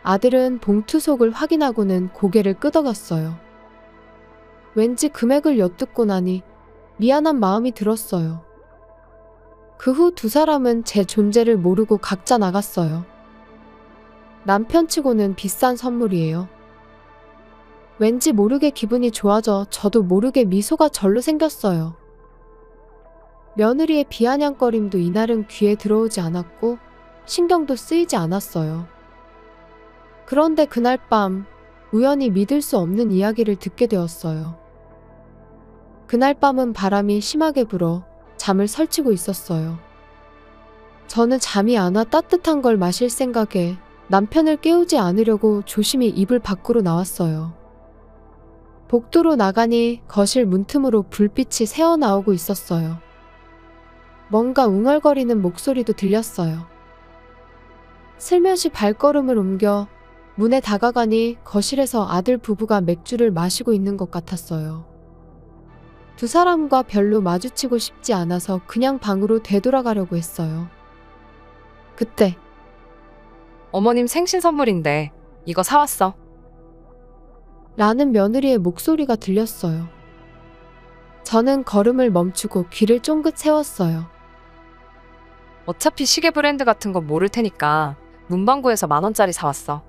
아들은 봉투 속을 확인하고는 고개를 끄덕였어요. 왠지 금액을 엿듣고 나니 미안한 마음이 들었어요. 그 후 두 사람은 제 존재를 모르고 각자 나갔어요. 남편치고는 비싼 선물이에요. 왠지 모르게 기분이 좋아져 저도 모르게 미소가 절로 생겼어요. 며느리의 비아냥거림도 이날은 귀에 들어오지 않았고 신경도 쓰이지 않았어요. 그런데 그날 밤 우연히 믿을 수 없는 이야기를 듣게 되었어요. 그날 밤은 바람이 심하게 불어 잠을 설치고 있었어요. 저는 잠이 안 와 따뜻한 걸 마실 생각에 남편을 깨우지 않으려고 조심히 이불 밖으로 나왔어요. 복도로 나가니 거실 문틈으로 불빛이 새어나오고 있었어요. 뭔가 웅얼거리는 목소리도 들렸어요. 슬며시 발걸음을 옮겨 문에 다가가니 거실에서 아들 부부가 맥주를 마시고 있는 것 같았어요. 두 사람과 별로 마주치고 싶지 않아서 그냥 방으로 되돌아가려고 했어요. 그때 어머님 생신 선물인데 이거 사왔어. 라는 며느리의 목소리가 들렸어요. 저는 걸음을 멈추고 귀를 쫑긋 세웠어요. 어차피 시계 브랜드 같은 건 모를 테니까 문방구에서 10,000원짜리 사왔어.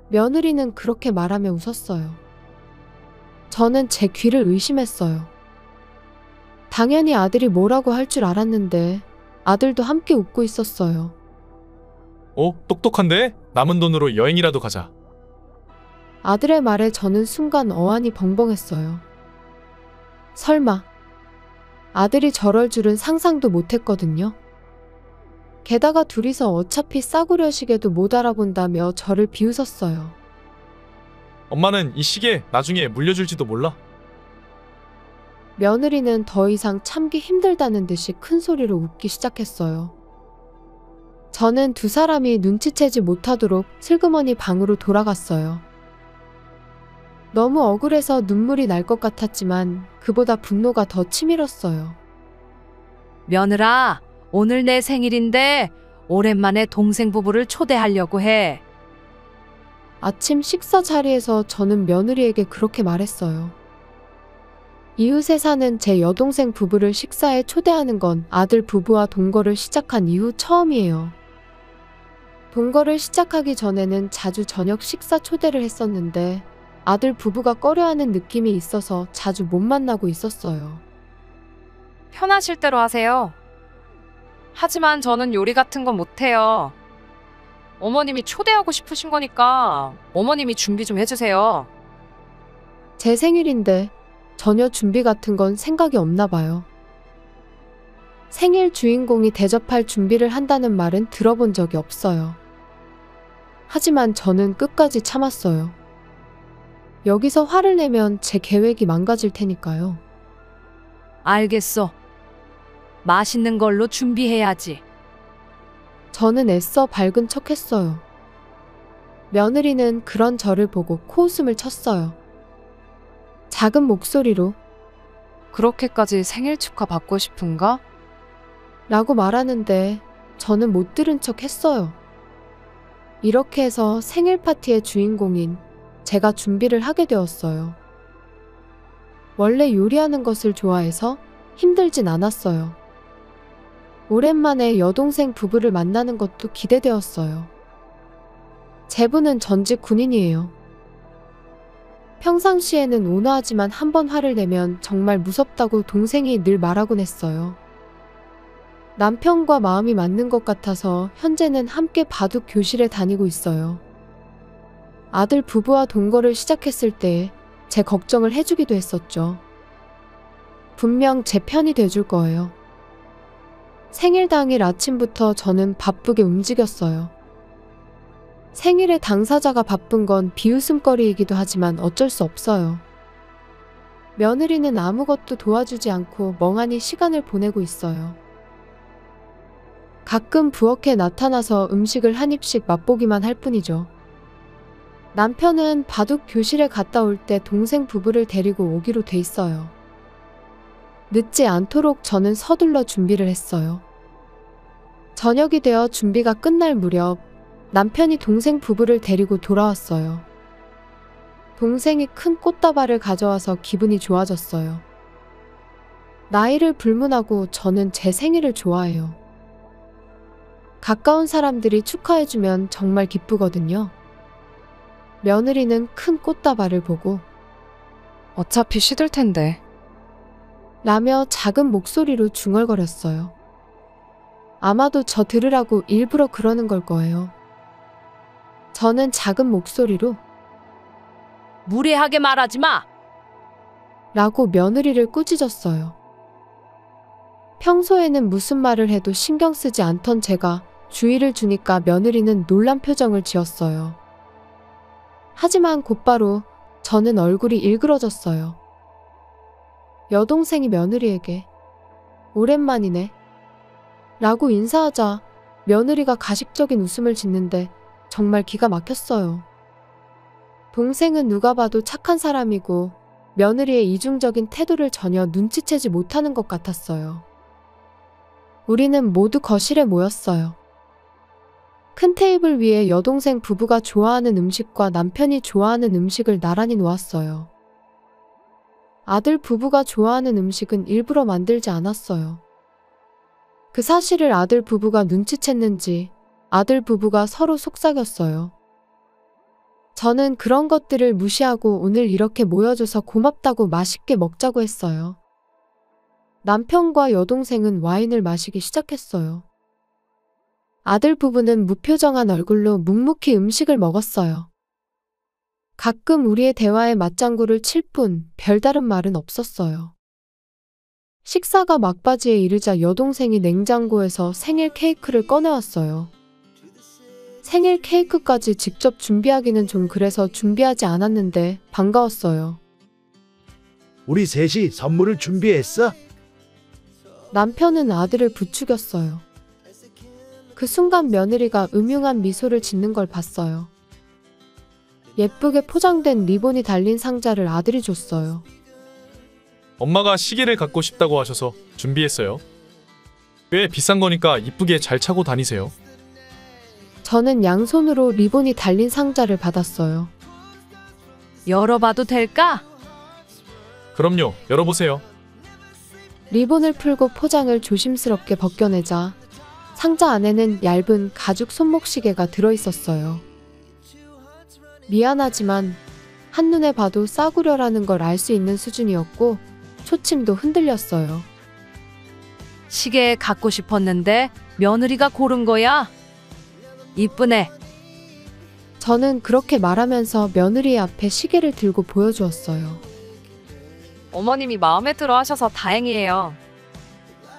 며느리는 그렇게 말하며 웃었어요. 저는 제 귀를 의심했어요. 당연히 아들이 뭐라고 할 줄 알았는데 아들도 함께 웃고 있었어요. 똑똑한데? 남은 돈으로 여행이라도 가자. 아들의 말에 저는 순간 어안이 벙벙했어요. 설마 아들이 저럴 줄은 상상도 못했거든요. 게다가 둘이서 어차피 싸구려 시계도 못 알아본다며 저를 비웃었어요. 엄마는 이 시계 나중에 물려줄지도 몰라. 며느리는 더 이상 참기 힘들다는 듯이 큰 소리로 웃기 시작했어요. 저는 두 사람이 눈치채지 못하도록 슬그머니 방으로 돌아갔어요. 너무 억울해서 눈물이 날 것 같았지만 그보다 분노가 더 치밀었어요. 며느라, 오늘 내 생일인데 오랜만에 동생 부부를 초대하려고 해. 아침 식사 자리에서 저는 며느리에게 그렇게 말했어요. 이웃에 사는 제 여동생 부부를 식사에 초대하는 건 아들 부부와 동거를 시작한 이후 처음이에요. 동거를 시작하기 전에는 자주 저녁 식사 초대를 했었는데 아들 부부가 꺼려하는 느낌이 있어서 자주 못 만나고 있었어요. 편하실 대로 하세요. 하지만 저는 요리 같은 건 못해요. 어머님이 초대하고 싶으신 거니까 어머님이 준비 좀 해주세요. 제 생일인데 전혀 준비 같은 건 생각이 없나 봐요. 생일 주인공이 대접할 준비를 한다는 말은 들어본 적이 없어요. 하지만 저는 끝까지 참았어요. 여기서 화를 내면 제 계획이 망가질 테니까요. 알겠어. 맛있는 걸로 준비해야지. 저는 애써 밝은 척 했어요. 며느리는 그런 저를 보고 코웃음을 쳤어요. 작은 목소리로 그렇게까지 생일 축하 받고 싶은가? 라고 말하는데 저는 못 들은 척 했어요. 이렇게 해서 생일 파티의 주인공인 제가 준비를 하게 되었어요. 원래 요리하는 것을 좋아해서 힘들진 않았어요. 오랜만에 여동생 부부를 만나는 것도 기대되었어요. 제부는 전직 군인이에요. 평상시에는 온화하지만 한 번 화를 내면 정말 무섭다고 동생이 늘 말하곤 했어요. 남편과 마음이 맞는 것 같아서 현재는 함께 바둑 교실에 다니고 있어요. 아들 부부와 동거를 시작했을 때 제 걱정을 해주기도 했었죠. 분명 제 편이 돼줄 거예요. 생일 당일 아침부터 저는 바쁘게 움직였어요. 생일의 당사자가 바쁜 건 비웃음거리이기도 하지만 어쩔 수 없어요. 며느리는 아무것도 도와주지 않고 멍하니 시간을 보내고 있어요. 가끔 부엌에 나타나서 음식을 한 입씩 맛보기만 할 뿐이죠. 남편은 바둑 교실에 갔다 올 때 동생 부부를 데리고 오기로 돼 있어요. 늦지 않도록 저는 서둘러 준비를 했어요. 저녁이 되어 준비가 끝날 무렵 남편이 동생 부부를 데리고 돌아왔어요. 동생이 큰 꽃다발을 가져와서 기분이 좋아졌어요. 나이를 불문하고 저는 제 생일을 좋아해요. 가까운 사람들이 축하해주면 정말 기쁘거든요. 며느리는 큰 꽃다발을 보고 어차피 시들 텐데. 라며 작은 목소리로 중얼거렸어요. 아마도 저 들으라고 일부러 그러는 걸 거예요. 저는 작은 목소리로 무례하게 말하지 마. 라고 며느리를 꾸짖었어요. 평소에는 무슨 말을 해도 신경 쓰지 않던 제가 주의를 주니까 며느리는 놀란 표정을 지었어요. 하지만 곧바로 저는 얼굴이 일그러졌어요. 여동생이 며느리에게 오랜만이네 라고 인사하자 며느리가 가식적인 웃음을 짓는데 정말 기가 막혔어요. 동생은 누가 봐도 착한 사람이고 며느리의 이중적인 태도를 전혀 눈치채지 못하는 것 같았어요. 우리는 모두 거실에 모였어요. 큰 테이블 위에 여동생 부부가 좋아하는 음식과 남편이 좋아하는 음식을 나란히 놓았어요. 아들 부부가 좋아하는 음식은 일부러 만들지 않았어요. 그 사실을 아들 부부가 눈치챘는지 아들 부부가 서로 속삭였어요. 저는 그런 것들을 무시하고 오늘 이렇게 모여줘서 고맙다고 맛있게 먹자고 했어요. 남편과 여동생은 와인을 마시기 시작했어요. 아들 부부는 무표정한 얼굴로 묵묵히 음식을 먹었어요. 가끔 우리의 대화에 맞장구를 칠 뿐 별다른 말은 없었어요. 식사가 막바지에 이르자 여동생이 냉장고에서 생일 케이크를 꺼내왔어요. 생일 케이크까지 직접 준비하기는 좀 그래서 준비하지 않았는데 반가웠어요. 우리 셋이 선물을 준비했어? 남편은 아들을 부추겼어요. 그 순간 며느리가 음흉한 미소를 짓는 걸 봤어요. 예쁘게 포장된 리본이 달린 상자를 아들이 줬어요. 엄마가 시계를 갖고 싶다고 하셔서 준비했어요. 꽤 비싼 거니까 이쁘게 잘 차고 다니세요. 저는 양손으로 리본이 달린 상자를 받았어요. 열어봐도 될까? 그럼요. 열어보세요. 리본을 풀고 포장을 조심스럽게 벗겨내자 상자 안에는 얇은 가죽 손목시계가 들어있었어요. 미안하지만 한눈에 봐도 싸구려라는 걸 알 수 있는 수준이었고 초침도 흔들렸어요. 시계 갖고 싶었는데 며느리가 고른 거야? 이쁘네. 저는 그렇게 말하면서 며느리 앞에 시계를 들고 보여주었어요. 어머님이 마음에 들어 하셔서 다행이에요.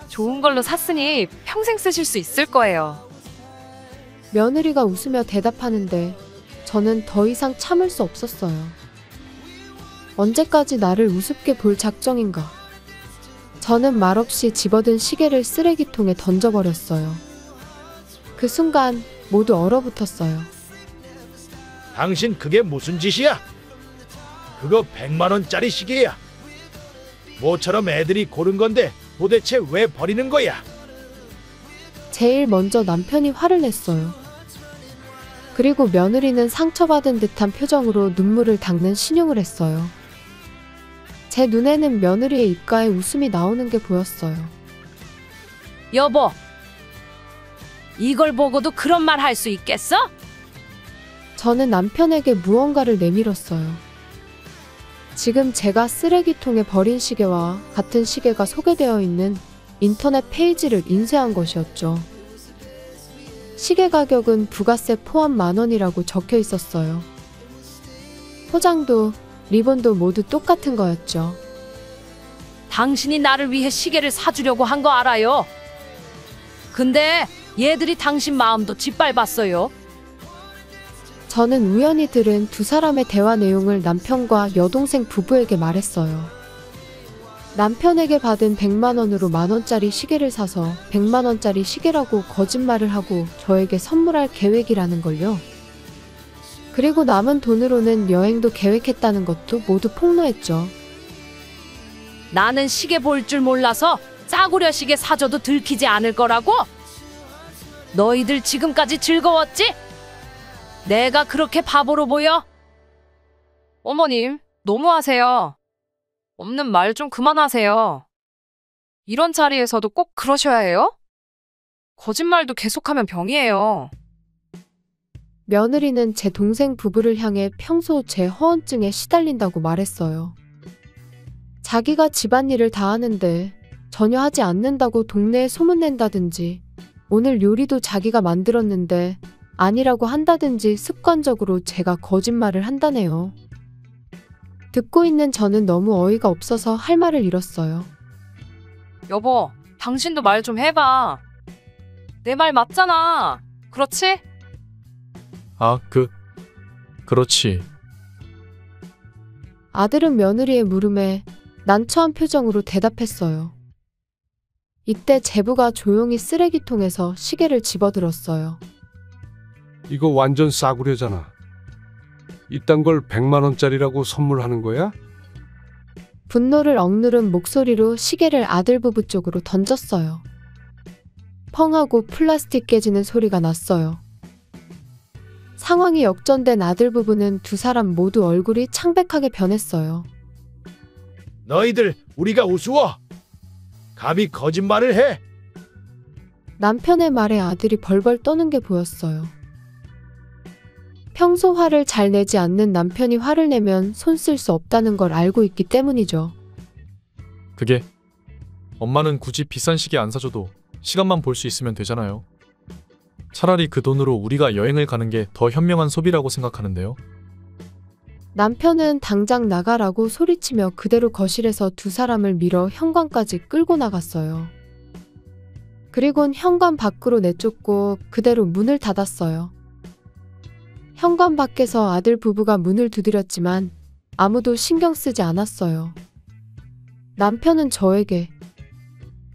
좋은 걸로 샀으니 평생 쓰실 수 있을 거예요. 며느리가 웃으며 대답하는데 저는 더 이상 참을 수 없었어요. 언제까지 나를 우습게 볼 작정인가. 저는 말없이 집어든 시계를 쓰레기통에 던져버렸어요. 그 순간 모두 얼어붙었어요. 당신 그게 무슨 짓이야? 그거 100만 원짜리 시계야. 모처럼 애들이 고른 건데 도대체 왜 버리는 거야? 제일 먼저 남편이 화를 냈어요. 그리고 며느리는 상처받은 듯한 표정으로 눈물을 닦는 신용을 했어요. 제 눈에는 며느리의 입가에 웃음이 나오는 게 보였어요. 여보, 이걸 보고도 그런 말 할 수 있겠어? 저는 남편에게 무언가를 내밀었어요. 지금 제가 쓰레기통에 버린 시계와 같은 시계가 소개되어 있는 인터넷 페이지를 인쇄한 것이었죠. 시계 가격은 부가세 포함 10,000원이라고 적혀 있었어요. 포장도 리본도 모두 똑같은 거였죠. 당신이 나를 위해 시계를 사주려고 한 거 알아요. 근데 얘들이 당신 마음도 짓밟았어요. 저는 우연히 들은 두 사람의 대화 내용을 남편과 여동생 부부에게 말했어요. 남편에게 받은 100만 원으로 10,000원짜리 시계를 사서 100만 원짜리 시계라고 거짓말을 하고 저에게 선물할 계획이라는 걸요. 그리고 남은 돈으로는 여행도 계획했다는 것도 모두 폭로했죠. 나는 시계 볼 줄 몰라서 싸구려 시계 사줘도 들키지 않을 거라고? 너희들 지금까지 즐거웠지? 내가 그렇게 바보로 보여? 어머님, 너무하세요. 없는 말 좀 그만하세요. 이런 자리에서도 꼭 그러셔야 해요? 거짓말도 계속하면 병이에요. 며느리는 제 동생 부부를 향해 평소 제 허언증에 시달린다고 말했어요. 자기가 집안일을 다 하는데 전혀 하지 않는다고 동네에 소문낸다든지 오늘 요리도 자기가 만들었는데 아니라고 한다든지 습관적으로 제가 거짓말을 한다네요. 듣고 있는 저는 너무 어이가 없어서 할 말을 잃었어요. 여보, 당신도 말 좀 해봐. 내 말 맞잖아. 그렇지? 아, 그렇지. 아들은 며느리의 물음에 난처한 표정으로 대답했어요. 이때 제부가 조용히 쓰레기통에서 시계를 집어들었어요. 이거 완전 싸구려잖아. 이딴 걸 100만 원짜리라고 선물하는 거야? 분노를 억누른 목소리로 시계를 아들 부부 쪽으로 던졌어요. 펑 하고 플라스틱 깨지는 소리가 났어요. 상황이 역전된 아들 부부는 두 사람 모두 얼굴이 창백하게 변했어요. 너희들 우리가 우스워? 감히 거짓말을 해? 남편의 말에 아들이 벌벌 떠는 게 보였어요. 평소 화를 잘 내지 않는 남편이 화를 내면 손 쓸 수 없다는 걸 알고 있기 때문이죠. 그게 엄마는 굳이 비싼 시계 안 사줘도 시간만 볼 수 있으면 되잖아요. 차라리 그 돈으로 우리가 여행을 가는 게 더 현명한 소비라고 생각하는데요. 남편은 당장 나가라고 소리치며 그대로 거실에서 두 사람을 밀어 현관까지 끌고 나갔어요. 그리곤 현관 밖으로 내쫓고 그대로 문을 닫았어요. 현관 밖에서 아들 부부가 문을 두드렸지만 아무도 신경 쓰지 않았어요. 남편은 저에게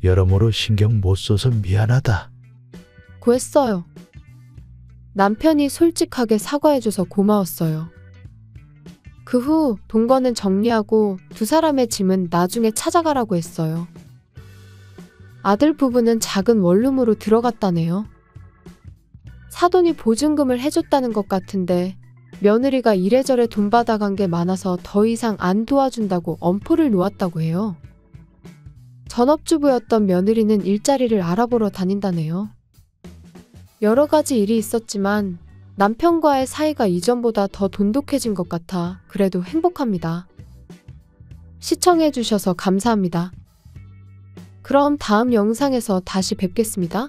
여러모로 신경 못 써서 미안하다. 고했어요. 남편이 솔직하게 사과해줘서 고마웠어요. 그 후 동거는 정리하고 두 사람의 짐은 나중에 찾아가라고 했어요. 아들 부부는 작은 원룸으로 들어갔다네요. 사돈이 보증금을 해줬다는 것 같은데 며느리가 이래저래 돈 받아간 게 많아서 더 이상 안 도와준다고 엄포를 놓았다고 해요. 전업주부였던 며느리는 일자리를 알아보러 다닌다네요. 여러 가지 일이 있었지만 남편과의 사이가 이전보다 더 돈독해진 것 같아 그래도 행복합니다. 시청해주셔서 감사합니다. 그럼 다음 영상에서 다시 뵙겠습니다.